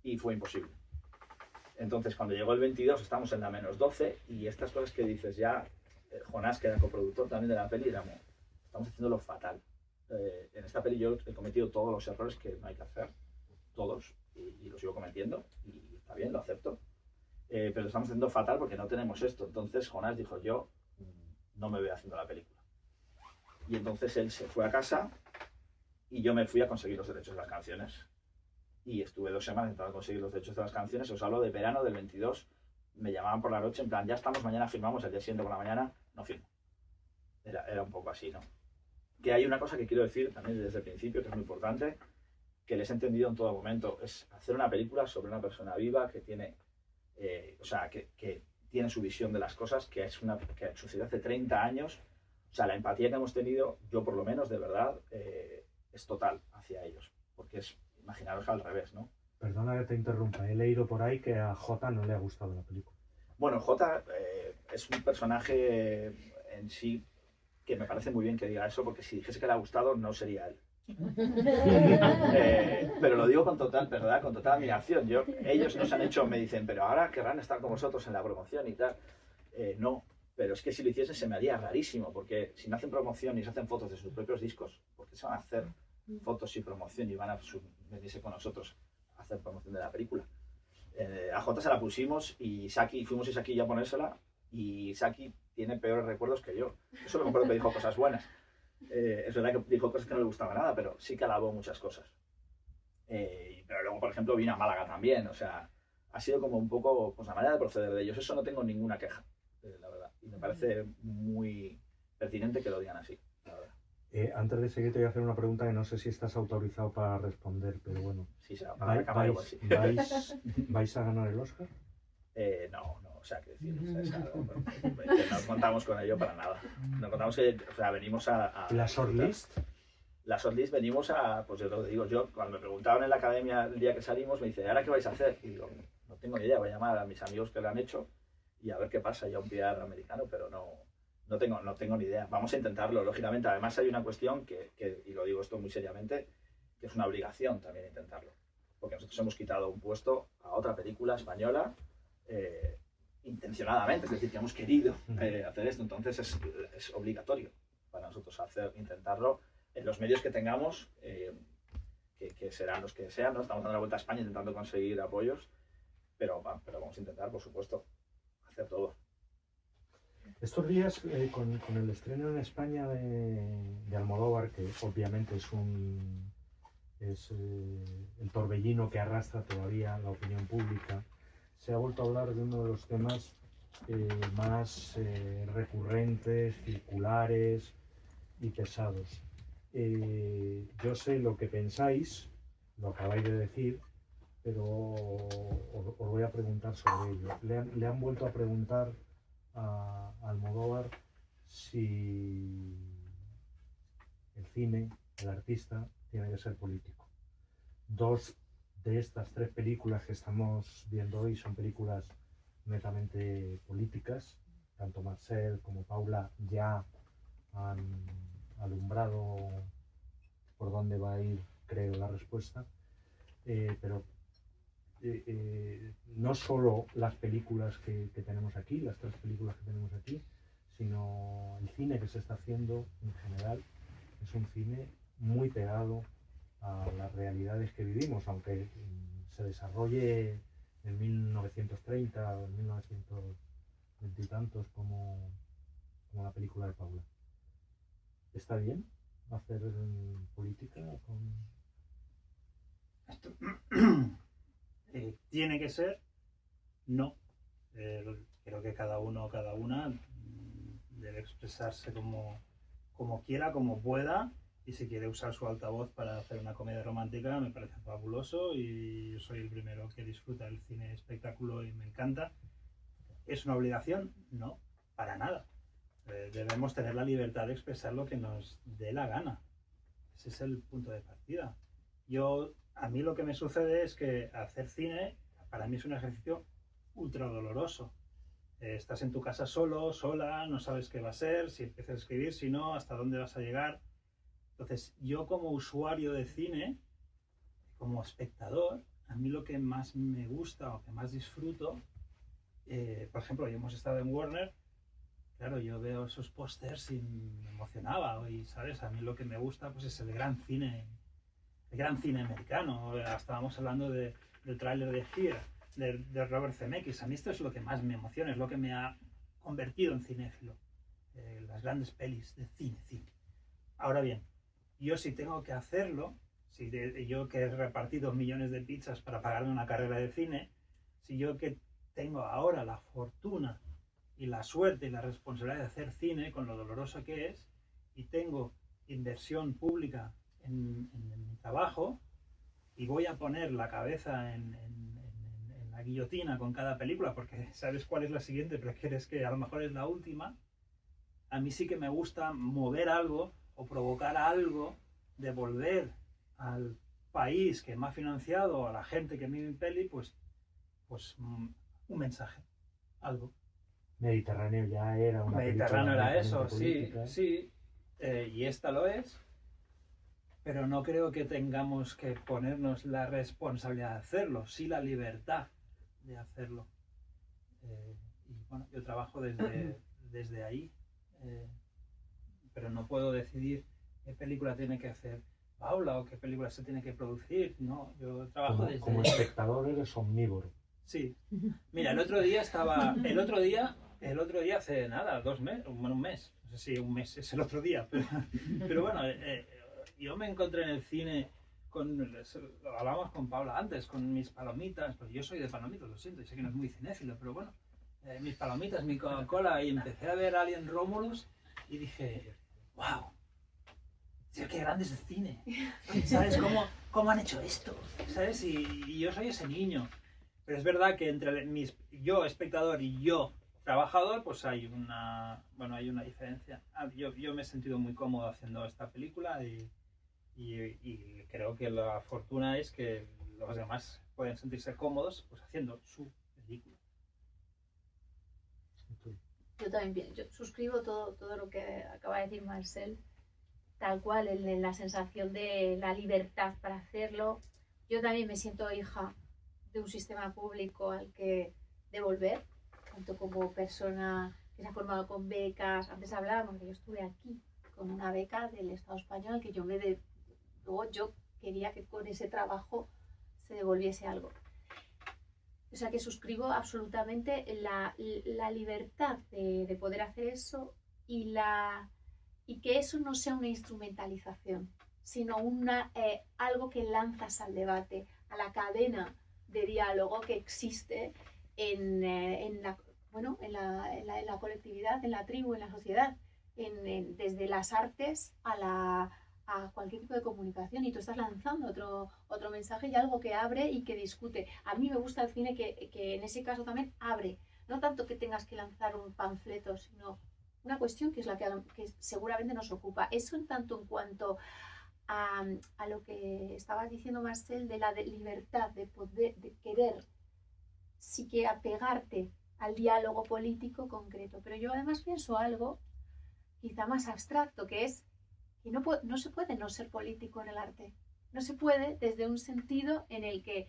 Y fue imposible. Entonces, cuando llegó el 22, estamos en la -12, y estas cosas que dices ya, Jonás, que era coproductor también de la peli, estamos haciéndolo fatal. En esta peli yo he cometido todos los errores que no hay que hacer, todos, y los sigo cometiendo, y está bien, lo acepto. Pero lo estamos haciendo fatal porque no tenemos esto. Entonces Jonás dijo, yo no me veo haciendo la película. Y entonces él se fue a casa y yo me fui a conseguir los derechos de las canciones. Y estuve 2 semanas intentando conseguir los derechos de las canciones. Os hablo de verano del 22. Me llamaban por la noche, en plan, ya estamos, mañana firmamos, el día siguiente por la mañana, no firmo. Era un poco así, ¿no? Que hay una cosa que quiero decir también desde el principio, que es muy importante, que les he entendido en todo momento, es hacer una película sobre una persona viva que tiene, o sea, que tiene su visión de las cosas, que sucedió hace 30 años. O sea, la empatía que hemos tenido, yo por lo menos, de verdad, es total hacia ellos. Porque imaginaros al revés, ¿no? Perdona que te interrumpa, he leído por ahí que a Jota no le ha gustado la película. Bueno, Jota es un personaje en sí que me parece muy bien que diga eso, porque si dijese que le ha gustado, no sería él. Pero lo digo con total, ¿verdad? Con total admiración. Ellos nos han hecho, me dicen, pero ahora querrán estar con vosotros en la promoción y tal. No, pero es que si lo hiciesen se me haría rarísimo, porque si no hacen promoción y se hacen fotos de sus propios discos, ¿por qué se van a hacer fotos y promoción y van a venirse con nosotros a hacer promoción de la película? A Jota se la pusimos y fuimos Isaki ya a ponérsela, y Isaki tiene peores recuerdos que yo. Eso lo me acuerdo que dijo cosas buenas. Es verdad que dijo cosas que no le gustaban nada, pero sí que alabó muchas cosas. Pero luego, por ejemplo, vino a Málaga también. O sea, ha sido como un poco pues, la manera de proceder de ellos. Eso no tengo ninguna queja, la verdad. Y me parece muy pertinente que lo digan así, la verdad. Antes de seguir te voy a hacer una pregunta que no sé si estás autorizado para responder, pero bueno. Sí, para la cámara igual sí. ¿Vais a ganar el Oscar? No, o sea, que decir, es algo, que no contamos con ello para nada. No contamos que, o sea, venimos a ¿La shortlist? La shortlist venimos pues yo te lo digo, cuando me preguntaban en la academia el día que salimos, me dice, ¿ahora qué vais a hacer? Y digo, no tengo ni idea, voy a llamar a mis amigos que lo han hecho y a ver qué pasa, ya un PR americano, pero no tengo ni idea. Vamos a intentarlo, lógicamente. Además hay una cuestión y lo digo esto muy seriamente, que es una obligación también intentarlo. Porque nosotros hemos quitado un puesto a otra película española intencionadamente, es decir, que hemos querido hacer esto. Entonces es obligatorio para nosotros intentarlo en los medios que tengamos, que serán los que sean, ¿no? Estamos dando la vuelta a España intentando conseguir apoyos, pero vamos a intentar, por supuesto, hacer todo. Estos días, con el estreno en España de Almodóvar, que obviamente es el torbellino que arrastra todavía la opinión pública, se ha vuelto a hablar de uno de los temas más recurrentes, circulares y pesados. Yo sé lo que pensáis, lo acabáis de decir, pero os voy a preguntar sobre ello. Le han vuelto a preguntar a Almodóvar si el cine, el artista, tiene que ser político. Dos de estas 3 películas que estamos viendo hoy son películas netamente políticas. Tanto Marcel como Paula ya han alumbrado por dónde va a ir, creo, la respuesta. Pero no solo las películas que tenemos aquí, las 3 películas que tenemos aquí, sino el cine que se está haciendo en general es un cine muy pegado a las realidades que vivimos, aunque se desarrolle en 1930 o en 1920 y tantos como la película de Paula. ¿Está bien hacer política con...? ¿Tiene que ser? No. Creo que cada uno o cada una debe expresarse como quiera, como pueda, y si quiere usar su altavoz para hacer una comedia romántica me parece fabuloso, y yo soy el primero que disfruta del cine espectáculo y me encanta. ¿Es una obligación? No, para nada. Debemos tener la libertad de expresar lo que nos dé la gana. Ese es el punto de partida. A mí lo que me sucede es que hacer cine para mí es un ejercicio ultra doloroso. Estás en tu casa solo, sola, no sabes qué va a ser, si empiezas a escribir, si no, hasta dónde vas a llegar. Entonces, yo como usuario de cine, como espectador, a mí lo que más me gusta o que más disfruto, por ejemplo, hoy hemos estado en Warner, claro, yo veo esos pósters y me emocionaba, y ¿sabes? A mí lo que me gusta pues es el gran cine americano. Estábamos hablando del tráiler de Fear, de Robert Zemeckis. A mí esto es lo que más me emociona, es lo que me ha convertido en cinéfilo. Las grandes pelis de cine. Ahora bien, yo si tengo que hacerlo, yo que he repartido millones de pizzas para pagarme una carrera de cine, si yo que tengo ahora la fortuna y la suerte y la responsabilidad de hacer cine, con lo doloroso que es, y tengo inversión pública en mi trabajo, y voy a poner la cabeza en la guillotina con cada película, porque sabes cuál es la siguiente, pero quieres que a lo mejor es la última. A mí sí que me gusta mover algo o provocar algo, devolver al país que me ha financiado, a la gente que mira mi peli, pues un mensaje, algo. Mediterráneo ya era una Mediterráneo película era eso, sí, política. sí. Y esta lo es, pero no creo que tengamos que ponernos la responsabilidad de hacerlo, sí la libertad de hacerlo. Y bueno, yo trabajo desde ahí, pero no puedo decidir qué película tiene que hacer Paula o qué película se tiene que producir. No, yo trabajo desde... Como espectador eres omnívoro. Sí. Mira, el otro día hace nada, 2 meses, bueno, un mes. No sé si un mes es el otro día, pero bueno, yo me encontré en el cine lo hablábamos con Paula antes, con mis palomitas, porque yo soy de palomitas, lo siento, y sé que no es muy cinéfilo, pero bueno, mis palomitas, mi Coca-Cola, y empecé a ver Alien Romulus y dije, wow, tío, qué grande es el cine, ¿sabes? ¿Cómo han hecho esto? ¿Sabes? Y yo soy ese niño. Pero es verdad que entre yo espectador y yo trabajador, pues hay una diferencia. Yo me he sentido muy cómodo haciendo esta película y creo que la fortuna es que los demás pueden sentirse cómodos pues haciendo su película. Yo también yo suscribo todo lo que acaba de decir Marcel, tal cual, la sensación de la libertad para hacerlo. Yo también me siento hija de un sistema público al que devolver, tanto como persona que se ha formado con becas. Antes hablábamos de que yo estuve aquí con una beca del Estado español, que luego yo quería que con ese trabajo se devolviese algo. O sea que suscribo absolutamente la libertad de poder hacer eso y que eso no sea una instrumentalización, sino algo que lanzas al debate, a la cadena de diálogo que existe en la colectividad, en la tribu, en la sociedad, desde las artes a cualquier tipo de comunicación, y tú estás lanzando otro mensaje y algo que abre y que discute. A mí me gusta el cine que en ese caso también abre, no tanto que tengas que lanzar un panfleto, sino una cuestión que es la que seguramente nos ocupa. Eso en tanto en cuanto a lo que estabas diciendo, Marcel, de la libertad de poder, de querer sí que apegarte al diálogo político concreto. Pero yo además pienso algo quizá más abstracto, que es que no se puede no ser político en el arte. No se puede desde un sentido en el que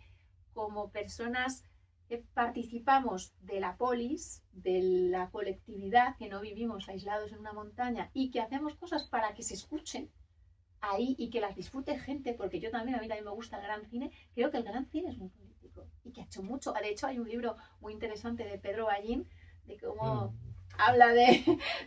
como personas que participamos de la polis, de la colectividad, que no vivimos aislados en una montaña y que hacemos cosas para que se escuchen ahí y que las disfrute gente, porque a mí también me gusta el gran cine. Creo que el gran cine es muy político y que ha hecho mucho. De hecho, hay un libro muy interesante de Pedro Ballín de cómo habla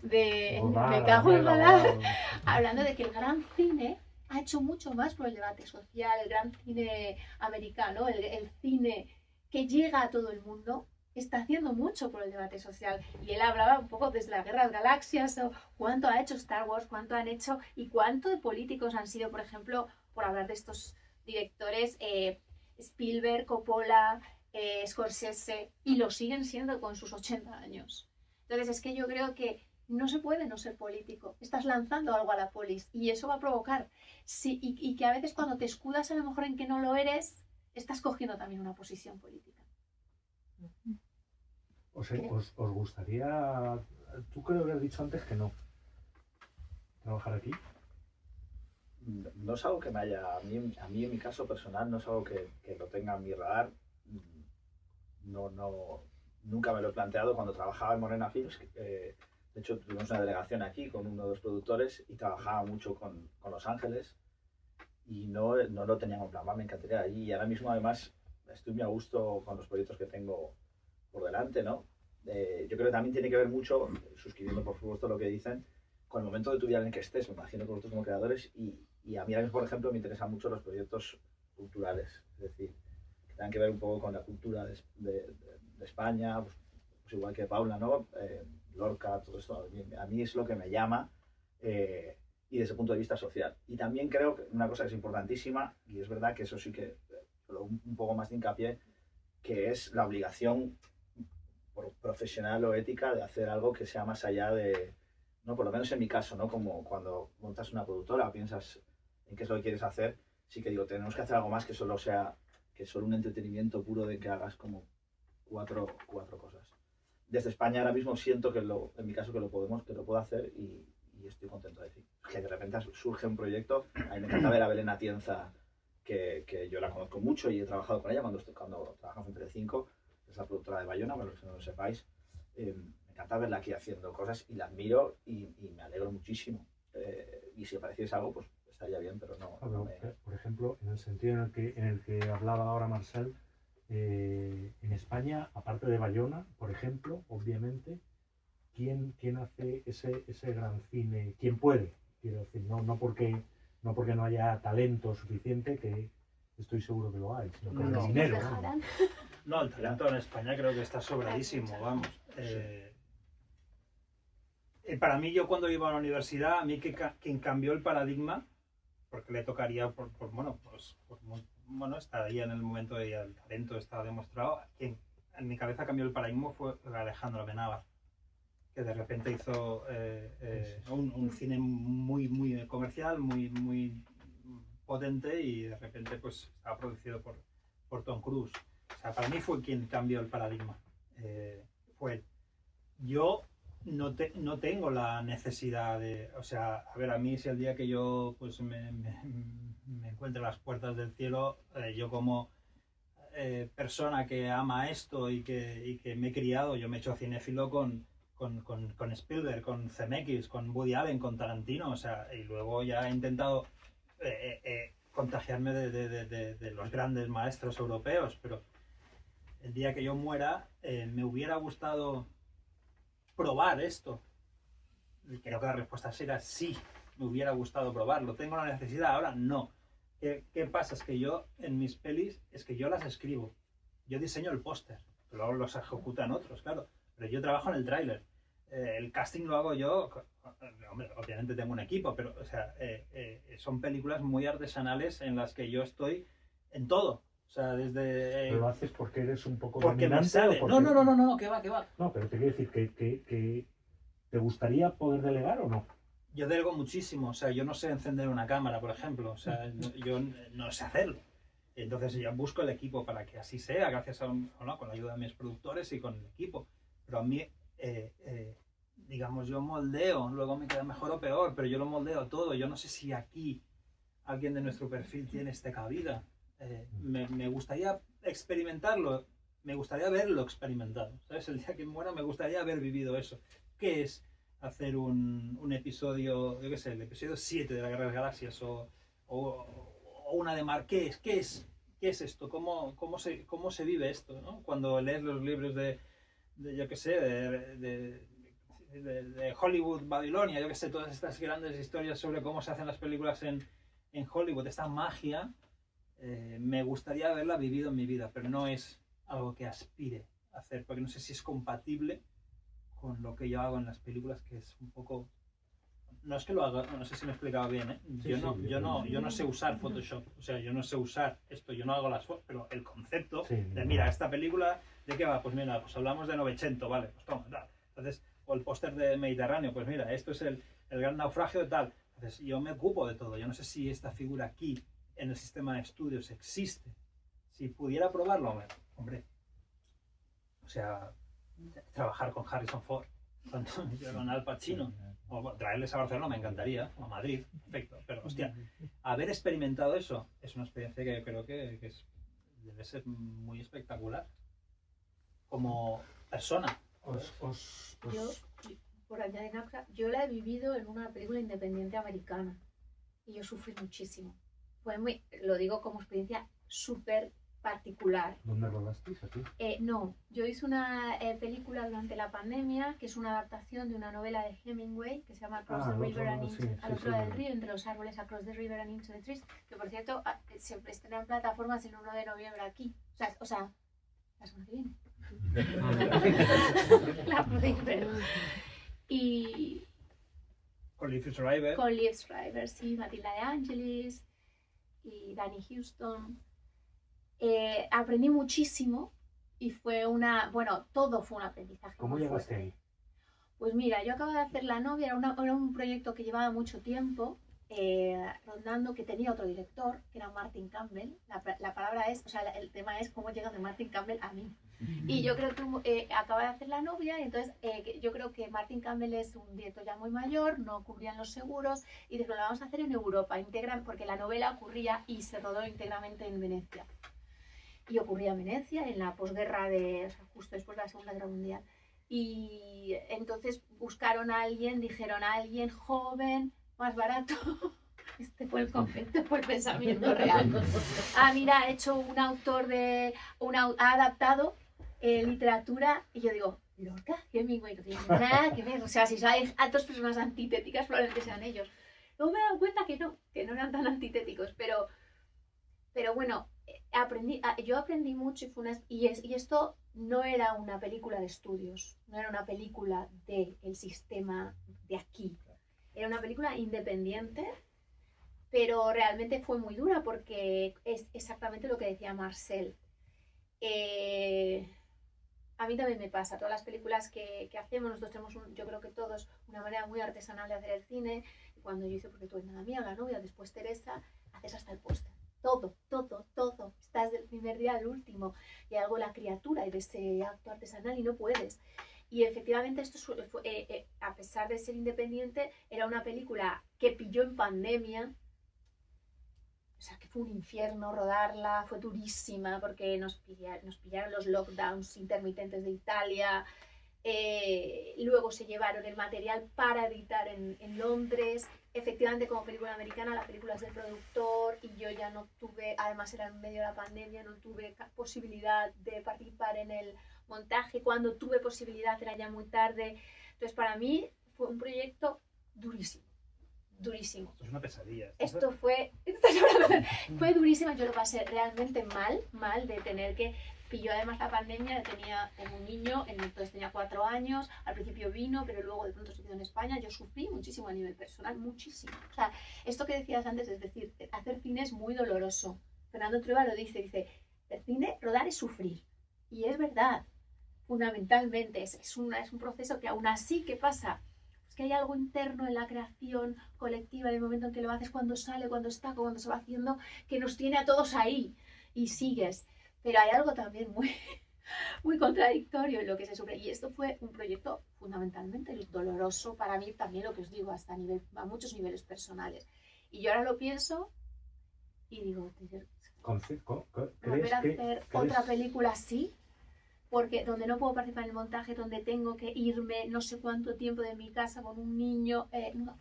me cago en Radar, hablando de que el gran cine ha hecho mucho más por el debate social, el gran cine americano, el cine que llega a todo el mundo, está haciendo mucho por el debate social. Y él hablaba un poco desde la Guerra de las Galaxias, o cuánto ha hecho Star Wars, cuánto han hecho y cuánto de políticos han sido, por ejemplo, por hablar de estos directores, Spielberg, Coppola, Scorsese, y lo siguen siendo con sus 80 años. Entonces es que yo creo que no se puede no ser político. Estás lanzando algo a la polis y eso va a provocar. Sí, y que a veces cuando te escudas a lo mejor en que no lo eres, estás cogiendo también una posición política. ¿Os gustaría, tú creo que has dicho antes que no, trabajar aquí? No es algo que me haya, a mí en mi caso personal, no es algo que lo tenga en mi radar. Nunca me lo he planteado. Cuando trabajaba en Morena Films, de hecho tuvimos una delegación aquí con uno de los productores y trabajaba mucho con Los Ángeles y no lo teníamos en plan, me encantaría allí. Y ahora mismo además estoy muy a gusto con los proyectos que tengo por delante, ¿no? Yo creo que también tiene que ver mucho, suscribiendo por supuesto lo que dicen, con el momento de tu vida en el que estés. Me imagino que vosotros como creadores, y a mí ahora mismo, por ejemplo, me interesan mucho los proyectos culturales, es decir, que tengan que ver un poco con la cultura de España, pues igual que Paula, ¿no? Lorca, todo esto, a mí es lo que me llama, y desde el punto de vista social. Y también creo que una cosa que es importantísima, y es verdad que eso sí que un poco más de hincapié, que es la obligación profesional o ética de hacer algo que sea más allá de, ¿no? Por lo menos en mi caso, ¿no? Como cuando montas una productora, piensas en qué es lo que quieres hacer, sí que digo, tenemos que hacer algo más que solo un entretenimiento puro de que hagas como cuatro cosas. Desde España ahora mismo siento que en mi caso que lo puedo hacer y estoy contento de decir. Que de repente surge un proyecto, a mí me encanta ver a Belén Atienza, que yo la conozco mucho y he trabajado con ella cuando trabajamos en Telecinco, es la productora de Bayona, para los que no lo sepáis. Me encanta verla aquí haciendo cosas y la admiro y me alegro muchísimo. Y si apareciese algo, pues estaría bien, pero no, Por ejemplo, en el sentido en el que hablaba ahora Marcel, en España, aparte de Bayona, por ejemplo, obviamente, ¿quién hace ese gran cine? ¿Quién puede? Quiero decir, no porque no haya talento suficiente, que estoy seguro que lo hay, sino que No, hay dinero. No, el talento en España creo que está sobradísimo, vamos. Para mí, yo cuando iba a la universidad, a mí quien cambió el paradigma, porque le tocaría, estaría en el momento de el talento estaba demostrado, quien en mi cabeza cambió el paradigma fue Alejandro Amenábar, que de repente hizo un cine muy, muy comercial, muy, muy potente y de repente pues estaba producido por Tom Cruise. O sea, para mí fue quien cambió el paradigma. Fue él. Yo no tengo la necesidad de, o sea, a ver, a mí si el día que yo pues me encuentre a las puertas del cielo, yo como persona que ama esto y que me he criado, yo me he hecho cinéfilo con Spielberg, con Zemeckis, con Woody Allen, con Tarantino, o sea, y luego ya he intentado contagiarme de los grandes maestros europeos, pero el día que yo muera me hubiera gustado probar esto. Y creo que la respuesta será sí, me hubiera gustado probarlo. ¿Tengo la necesidad ahora? No. ¿Qué pasa? Es que yo en mis pelis, es que yo las escribo, yo diseño el póster, luego los ejecutan otros, claro, pero yo trabajo en el tráiler. El casting lo hago yo, hombre, obviamente tengo un equipo, pero o sea, son películas muy artesanales en las que yo estoy en todo. O sea, desde... ¿Pero lo haces porque eres un poco porque me dominante? sale. Porque... No, que va. No, pero te quiero decir que ¿te gustaría poder delegar o no? Yo delego muchísimo, o sea, yo no sé encender una cámara, por ejemplo, o sea, yo no sé hacerlo. Entonces yo busco el equipo para que así sea, gracias a con la ayuda de mis productores y con el equipo. Pero a mí, digamos, yo moldeo, luego me queda mejor o peor, pero yo lo moldeo todo. Yo no sé si aquí alguien de nuestro perfil tiene esta cabida. Me gustaría experimentarlo, me gustaría verlo experimentado, ¿sabes? El día que muera me gustaría haber vivido eso. ¿Qué es hacer un episodio, yo qué sé, el episodio 7 de la Guerra de las Galaxias o una de Mar? ¿Qué es esto? ¿Cómo se vive esto, ¿no? Cuando lees los libros de yo qué sé, de Hollywood, Babilonia, yo qué sé, todas estas grandes historias sobre cómo se hacen las películas en Hollywood, esta magia, me gustaría haberla vivido en mi vida, pero no es algo que aspire a hacer, porque no sé si es compatible con lo que yo hago en las películas, que es un poco... No es que lo haga, no sé si me he explicado bien, ¿eh? Yo no sé usar Photoshop, o sea, yo no sé usar esto, yo no hago las fotos, pero el concepto de, mira, esta película, ¿de qué va? Pues mira, pues hablamos de Novecento, vale, pues toma, tal. Entonces, o el póster de Mediterráneo, pues mira, esto es el gran naufragio de tal. Entonces, yo me ocupo de todo, yo no sé si esta figura aquí, en el sistema de estudios, existe. Si pudiera probarlo, hombre, o sea, trabajar con Harrison Ford, con Al Pacino, o traerles a Barcelona me encantaría, o a Madrid, perfecto, pero hostia, haber experimentado eso es una experiencia que creo que debe ser muy espectacular como persona. Yo, por añadir una cosa, yo la he vivido en una película independiente americana y yo sufrí muchísimo. Lo digo como experiencia súper particular. ¿Dónde rodasteis aquí? No, yo hice una película durante la pandemia que es una adaptación de una novela de Hemingway que se llama Across the River and Into al otro lado del río, entre los árboles, Across the River and Into the Trees, que por cierto se estrena en plataformas el 1 de noviembre aquí. O sea la semana que viene. La primera. Y con Liv Schreiber. Con Liv Schreiber, sí, Matilda de Angelis y Danny Houston. Aprendí muchísimo Y fue bueno, todo fue un aprendizaje. ¿Cómo muy llegaste fuerte. ahí? Pues mira, yo acababa de hacer La novia, era un proyecto que llevaba mucho tiempo rondando, que tenía otro director, que era Martin Campbell. La palabra es, o sea, el tema es cómo llega de Martin Campbell a mí. Y yo creo que acaba de hacer La novia, y entonces yo creo que Martin Campbell es un director ya muy mayor, no cubrían los seguros, y dijeron, lo vamos a hacer en Europa, porque la novela ocurría y se rodó íntegramente en Venecia. Y ocurría en Venecia, en la posguerra, o sea, justo después de la Segunda Guerra Mundial. Y entonces buscaron a alguien, dijeron a alguien joven, más barato. Este fue el concepto, fue el pensamiento real. Ah, mira, ha hecho un autor ha adaptado literatura, y yo digo, Lorca, Hemingway, no tiene nada que ver. O sea, si hay dos personas antitéticas, probablemente sean ellos. Luego me he dado cuenta que no eran tan antitéticos, pero bueno, yo aprendí mucho, y esto no era una película de estudios, no era una película del sistema de aquí, era una película independiente, pero realmente fue muy dura porque es exactamente lo que decía Marcel. A mí también me pasa, todas las películas que hacemos, nosotros tenemos, yo creo que todos, una manera muy artesanal de hacer el cine. Cuando yo hice Porque tú eres nada mía, La novia, después Teresa, haces hasta el póster. Todo. Estás del primer día al último. Y algo la criatura y de ese acto artesanal y no puedes. Y efectivamente esto a pesar de ser independiente, era una película que pilló en pandemia. O sea, que fue un infierno rodarla, fue durísima porque nos pillaron los lockdowns intermitentes de Italia. Luego se llevaron el material para editar en Londres. Efectivamente, como película americana, la película es del productor y yo ya no tuve, además era en medio de la pandemia, no tuve posibilidad de participar en el montaje. Cuando tuve posibilidad era ya muy tarde. Entonces, para mí fue un proyecto durísimo. Esto es una pesadilla. Esto fue durísimo. Yo lo pasé realmente mal de tener que... Pilló además la pandemia, tengo un niño, entonces tenía 4 años, al principio vino, pero luego de pronto se quedó en España. Yo sufrí muchísimo a nivel personal, muchísimo. O sea, esto que decías antes, es decir, hacer cine es muy doloroso. Fernando Trueba lo dice, el cine, rodar es sufrir. Y es verdad, fundamentalmente, es un proceso que aún así, ¿qué pasa? Es que hay algo interno en la creación colectiva, en el momento en que lo haces, cuando sale, cuando está, cuando se va haciendo, que nos tiene a todos ahí y sigues. Pero hay algo también muy contradictorio en lo que se sufre. Y esto fue un proyecto fundamentalmente doloroso para mí, también lo que os digo, a muchos niveles personales. Y yo ahora lo pienso y digo, volver a hacer otra película así, porque donde no puedo participar en el montaje, donde tengo que irme no sé cuánto tiempo de mi casa con un niño. No.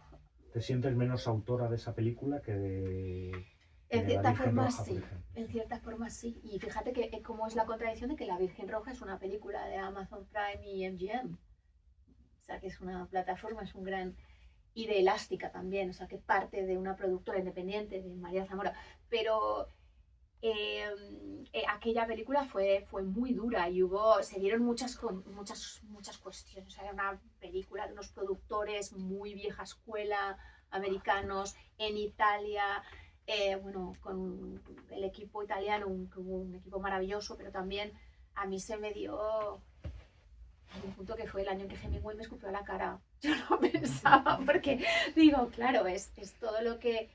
¿Te sientes menos autora de esa película que de... En cierta forma sí, en cierta forma sí. Y fíjate que como es la contradicción de que La Virgen Roja es una película de Amazon Prime y MGM. O sea, que es una plataforma, es un gran... Y de Elástica también, o sea, que parte de una productora independiente, de María Zamora. Pero aquella película fue muy dura y se dieron muchas cuestiones. O sea, era una película de unos productores muy vieja escuela, americanos, en Italia... con el equipo italiano, un equipo maravilloso, pero también a mí se me dio un punto que fue el año en que Hemingway me escupió a la cara. Yo no pensaba, porque digo, claro, es todo lo que...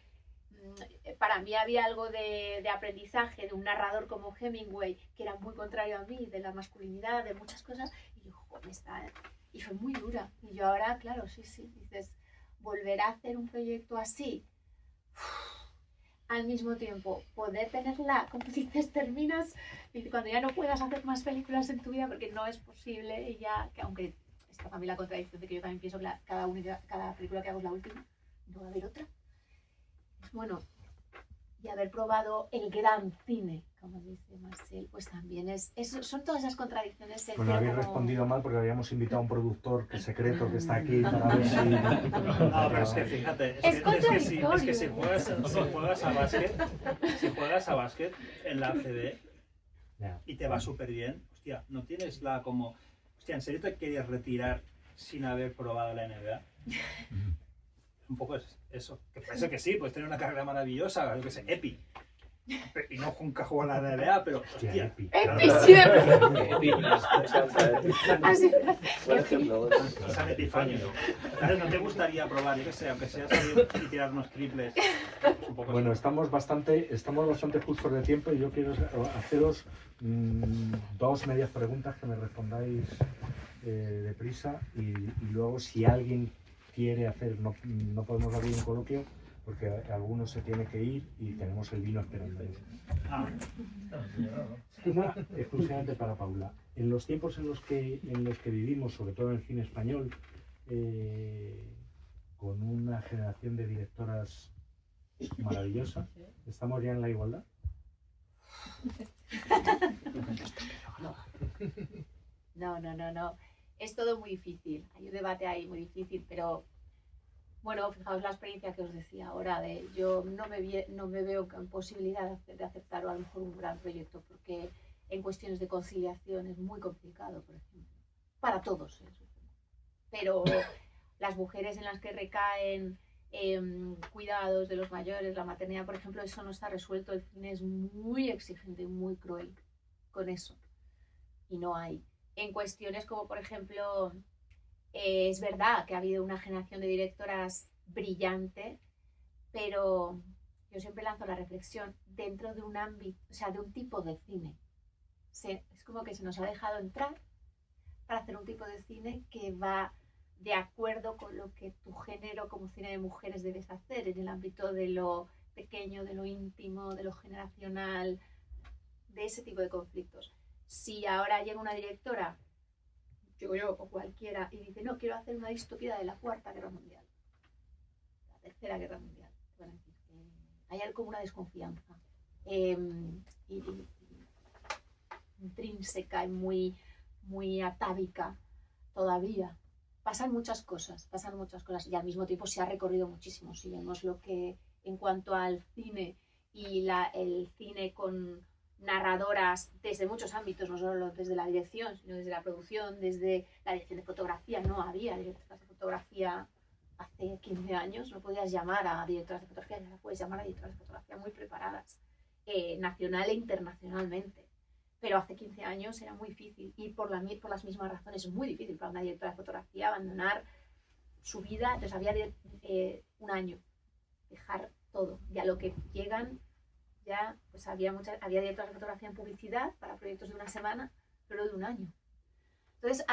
Para mí había algo de aprendizaje de un narrador como Hemingway, que era muy contrario a mí, de la masculinidad, de muchas cosas, y yo, y fue muy dura. Y yo ahora, claro, sí, dices, volver a hacer un proyecto así, al mismo tiempo, poder tenerla, como dices, terminas y cuando ya no puedas hacer más películas en tu vida porque no es posible, y ya, que aunque está también la contradicción de que yo también pienso que cada película que hago es la última, no va a haber otra. Bueno, y haber probado el gran cine, como dice Marcel, pues también son todas esas contradicciones. Bueno, habéis respondido mal porque habíamos invitado a un productor secreto que está aquí para ver si... No, pero es que fíjate, es que si juegas a básquet en la ACB y te va súper bien, hostia, no tienes hostia, ¿en serio te querías retirar sin haber probado la NBA? Un poco es eso, que parece que sí, puedes tener una carrera maravillosa, yo que sé, EPI. Y no nunca jugó en la NBA, pero Hostia, hostia, Epi. Epi siempre. Así. Buen ejemplo, buen ejemplo. San Epifanio. ¿Sabes? ¿No te gustaría probar, yo qué sé, aunque sea salir y tirar unos triples? Un poco Bueno, así. estamos bastante justos de tiempo y yo quiero haceros dos medias preguntas que me respondáis deprisa y luego si alguien quiere hacer, no podemos abrir un coloquio porque alguno se tiene que ir y tenemos el vino esperando. Ah, Una exclusivamente para Paula. En los tiempos en los que vivimos, sobre todo en el cine español, con una generación de directoras maravillosa, ¿estamos ya en la igualdad? No. Es todo muy difícil. Hay un debate ahí muy difícil, pero bueno, fijaos la experiencia que os decía ahora de yo no me veo en posibilidad de aceptar o a lo mejor un gran proyecto porque en cuestiones de conciliación es muy complicado, por ejemplo. Para todos, supongo. Pero las mujeres en las que recaen cuidados de los mayores, la maternidad, por ejemplo, eso no está resuelto. El cine es muy exigente, muy cruel con eso. Y no hay. En cuestiones como, por ejemplo, es verdad que ha habido una generación de directoras brillante, pero yo siempre lanzo la reflexión dentro de un ámbito, o sea, de un tipo de cine. Es como que se nos ha dejado entrar para hacer un tipo de cine que va de acuerdo con lo que tu género como cine de mujeres debes hacer en el ámbito de lo pequeño, de lo íntimo, de lo generacional, de ese tipo de conflictos. Si ahora llega una directora, yo o cualquiera, y dice, no, quiero hacer una distopía de la Cuarta Guerra Mundial, la Tercera Guerra Mundial, van a decir que hay como una desconfianza intrínseca y muy atávica todavía. Pasan muchas cosas y al mismo tiempo se ha recorrido muchísimo. Si vemos lo que en cuanto al cine y el cine con narradoras desde muchos ámbitos, no solo desde la dirección, sino desde la producción, desde la dirección de fotografía. No había directoras de fotografía hace 15 años, no podías llamar a directoras de fotografía, ya puedes llamar a directoras de fotografía muy preparadas, nacional e internacionalmente. Pero hace 15 años era muy difícil y por las mismas razones es muy difícil para una directora de fotografía abandonar su vida. Entonces había un año, dejar todo. Y a lo que llegan ya, pues había directoras de fotografía en publicidad para proyectos de una semana, pero de un año. Entonces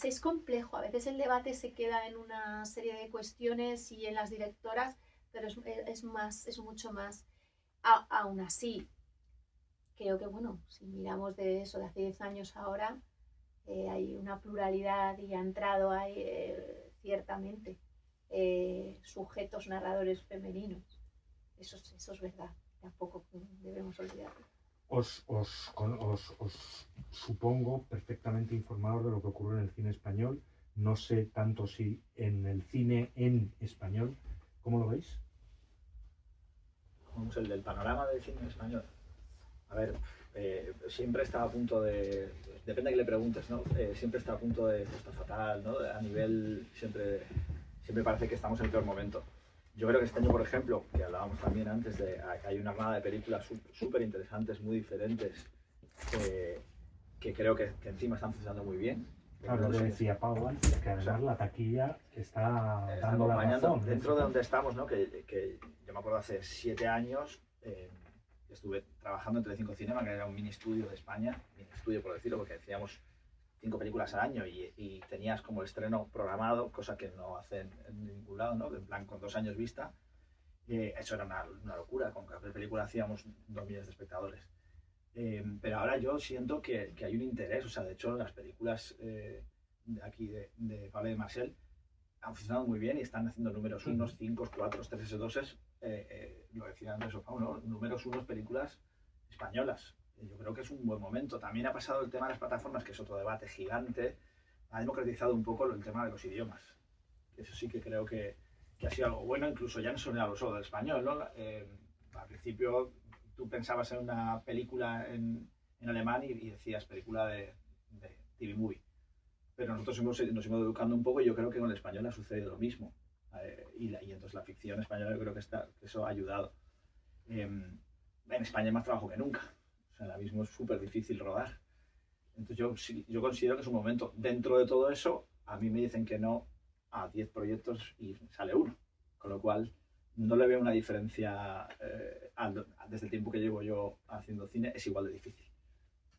es complejo. A veces el debate se queda en una serie de cuestiones y en las directoras, pero es mucho más. Aún así, creo que, bueno, si miramos de eso de hace 10 años ahora, hay una pluralidad y ha entrado ahí ciertamente sujetos narradores femeninos. Eso es verdad, tampoco debemos olvidarlo. Os supongo perfectamente informados de lo que ocurre en el cine español. No sé tanto si en el cine en español. ¿Cómo lo veis? Vamos, el del panorama del cine español. A ver, siempre está a punto de... Depende de que le preguntes, ¿no? Siempre está a punto de estar fatal, ¿no? A nivel... Siempre parece que estamos en el peor momento. Yo creo que este año, por ejemplo, que hablábamos también antes, hay una armada de películas súper interesantes, muy diferentes, que creo que encima están funcionando muy bien. Claro, lo que decía Pau antes, que además la taquilla está dando la razón. Dentro de donde estamos, ¿no? Que yo me acuerdo hace 7 años... estuve trabajando en Telecinco Cinema, que era un mini estudio de España, mini estudio por decirlo, porque hacíamos 5 películas al año y tenías como el estreno programado, cosa que no hacen en ningún lado, ¿no? En plan, con 2 años vista. Eso era una locura, con cada película hacíamos 2 millones de espectadores. Pero ahora yo siento que hay un interés, o sea, de hecho las películas de aquí de Pablo y de Marcel han funcionado muy bien y están haciendo números 1, 5, 4, 3, 2, lo decía antes, ¿no? Números 1 películas españolas. Yo creo que es un buen momento. También ha pasado el tema de las plataformas, que es otro debate gigante. Ha democratizado un poco el tema de los idiomas. Eso sí que creo que ha sido algo bueno, incluso ya no solo del español, ¿no? Al principio tú pensabas en una película en alemán y decías película de TV Movie. Pero nosotros nos hemos ido educando un poco y yo creo que con el español ha sucedido lo mismo. Y entonces la ficción española yo creo que eso ha ayudado. en España hay más trabajo que nunca. O sea, ahora mismo es súper difícil rodar. Entonces yo considero que es un momento. Dentro de todo eso, a mí me dicen que no a 10 proyectos y sale uno. Con lo cual, no le veo una diferencia desde el tiempo que llevo yo haciendo cine, es igual de difícil.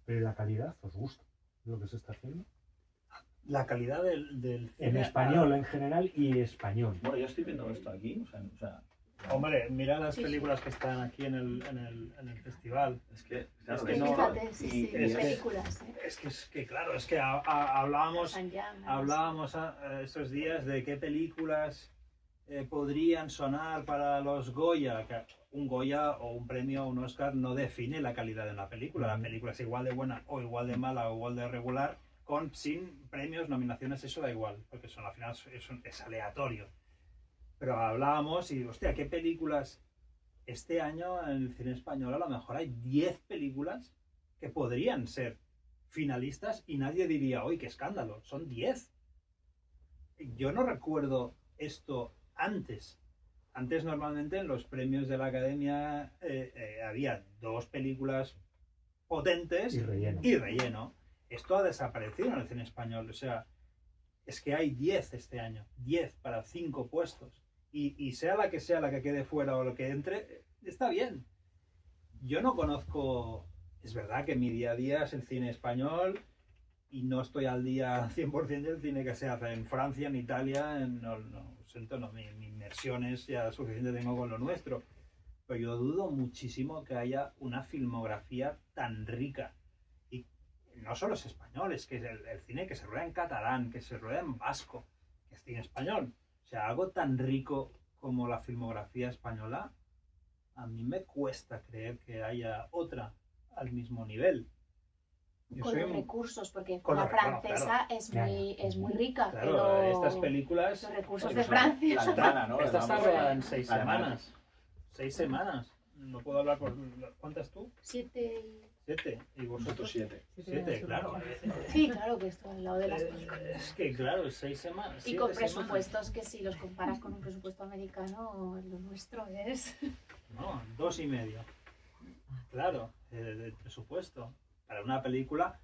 Pero la calidad, ¿os gusta lo que se está haciendo? La calidad del En cine. español en general y español. Bueno, yo estoy viendo esto aquí, o sea Hombre, mira las Sí, películas que están aquí en el festival. es que, claro, Es que es no- Fíjate, sí, sí, es que- películas, ¿eh? Es que claro, es que hablábamos San Jan, estos días de qué películas podrían sonar para los Goya. Que un Goya o un premio o un Oscar no define la calidad de una película. La película es igual de buena o igual de mala o igual de regular, sin premios, nominaciones, eso da igual, porque al final es aleatorio. Pero hablábamos y, hostia, ¿qué películas este año en el cine español? A lo mejor hay 10 películas que podrían ser finalistas y nadie diría, ¡uy, qué escándalo! Son 10. Yo no recuerdo esto antes. Antes normalmente en los premios de la Academia había 2 películas potentes Y relleno. y relleno. Esto ha desaparecido en el cine español. O sea, es que hay 10 este año. 10 para 5 puestos. Y sea la que quede fuera o lo que entre, está bien. Yo no conozco... Es verdad que mi día a día es el cine español y no estoy al día 100% del cine que se hace en Francia, en Italia, mi inmersión es ya suficiente tengo con lo nuestro. Pero yo dudo muchísimo que haya una filmografía tan rica. Y no solo es español, es que es el cine que se rueda en catalán, que se rueda en vasco, que es cine español. O sea, algo tan rico como la filmografía española, a mí me cuesta creer que haya otra al mismo nivel. Yo Con soy los un- recursos, porque con la los- bueno, francesa claro. es muy rica, Claro, pero estas películas... los recursos Sí, de son la Francia... alemana, ¿no? Esta está Vamos, rodada en 6 alemana. semanas. 6 semanas. No puedo hablar por... ¿Cuántas tú? 7 7. ¿Y Nosotros vosotros? 7. 7, claro. Sí, claro que esto al lado de las películas. Es que claro, 6 semanas. Y 7 con semanas. presupuestos que si los comparas con un presupuesto americano, lo nuestro es... No, 2,5. Claro, el presupuesto. Para una película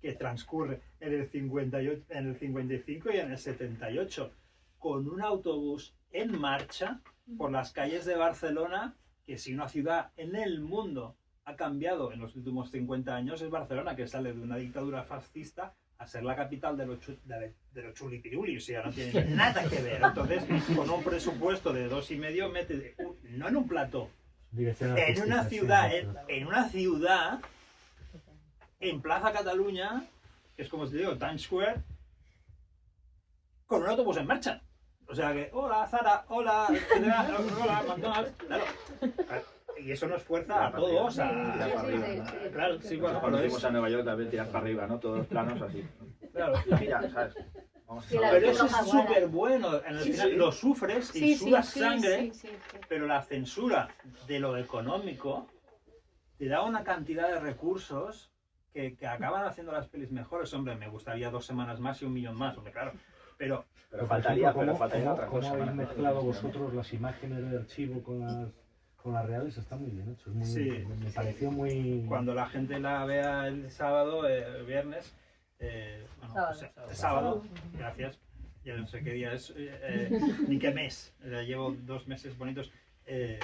que transcurre en el 58, en el 55 y en el 78, con un autobús en marcha por las calles de Barcelona, que si una ciudad en el mundo ha cambiado en los últimos 50 años es Barcelona, que sale de una dictadura fascista a ser la capital de los chulipiruli, o sea, no tiene nada que ver. Entonces, con un presupuesto de 2,5 mete, no en un plató, Dirección en artística, una sí, ciudad, sí. en una ciudad, en Plaza Cataluña, que es como te digo, Times Square, con un autobús en marcha. O sea que, hola Zara, hola, etcétera, hola McDonald's, claro. Y eso nos fuerza a todos a... Sí. Claro, sí, bueno, Cuando pero fuimos es... a Nueva York también tiras para arriba, ¿no? Todos los planos así. Claro. Y mira, ¿sabes? Vamos a Sí, la saber. Pero eso Roja es Guara. súper bueno. En el Sí, final sí. lo sufres y sudas sangre, sí. pero la censura de lo económico te da una cantidad de recursos que acaban haciendo las pelis mejores. Hombre, me gustaría 2 semanas más y 1 millón más, hombre, claro. Pero Pero por faltaría, ejemplo, otra ¿cómo cosa. habéis ¿no? mezclado vosotros las imágenes de archivo con las reales? Está muy bien hecho. Es muy, Sí. me pareció muy... cuando la gente la vea el sábado, el viernes, sábado, gracias, ya no sé qué día es, ni qué mes, llevo 2 meses bonitos.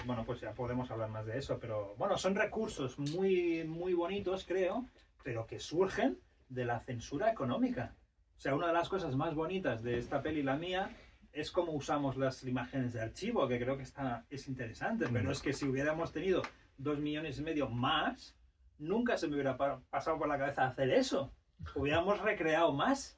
Bueno, pues ya podemos hablar más de eso, pero bueno, son recursos muy, muy bonitos, creo, pero que surgen de la censura económica. O sea, una de las cosas más bonitas de esta peli, la mía, es cómo usamos las imágenes de archivo, que creo que es interesante, pero es que si hubiéramos tenido 2,5 millones más, nunca se me hubiera pasado por la cabeza hacer eso. Hubiéramos recreado más.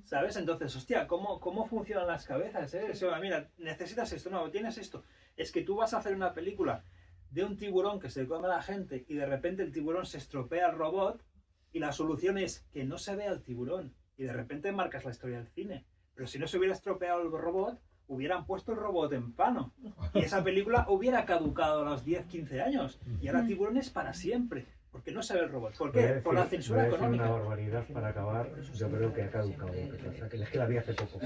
¿Sabes? Entonces, hostia, ¿cómo funcionan las cabezas? O sea, mira, necesitas esto, no, tienes esto. Es que tú vas a hacer una película de un tiburón que se come a la gente y de repente el tiburón se estropea el robot y la solución es que no se vea el tiburón y de repente marcas la historia del cine. Pero si no se hubiera estropeado el robot, hubieran puesto el robot en pano y esa película hubiera caducado a los 10, 15 años y ahora tiburón es para siempre. porque no se ve el robot. ¿Por Voy a qué? Por la decir- censura voy a decir una económica. barbaridad para acabar. Yo creo que ha caducado. Lo que pasa que es que la vi hace poco.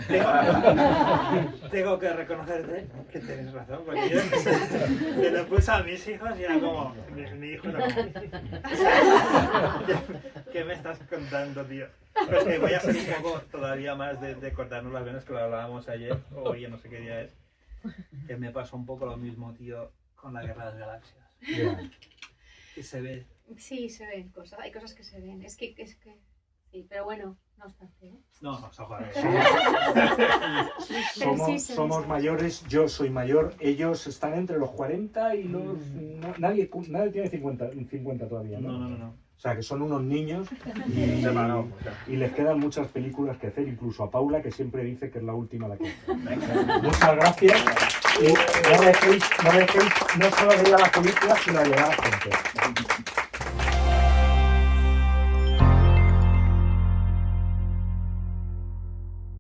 Tengo que reconocerte que tienes razón, porque yo se lo puse a mis hijos y era como, mi hijo no. ¿Qué me estás contando, tío? Pero es que voy a hacer un poco todavía más de cortarnos las venas, que lo hablábamos ayer, o hoy, no sé qué día es, que me pasó un poco lo mismo, tío, con la Guerra de las Galaxias. Ya. Que se ve. Sí, se ven cosas, hay cosas que se ven. Es que sí, pero bueno, no obstante, ¿eh? No, no, joder. Somos, sí se ve, somos sí. mayores, yo soy mayor, ellos están entre los 40 y los... nadie tiene 50 todavía, ¿no? No. O sea, que son unos niños Se paró, o sea. y les quedan muchas películas que hacer, incluso a Paula, que siempre dice que es la última la que hace. Muchas gracias y no dejéis no solo de ir a las películas, sino de llegar a la gente.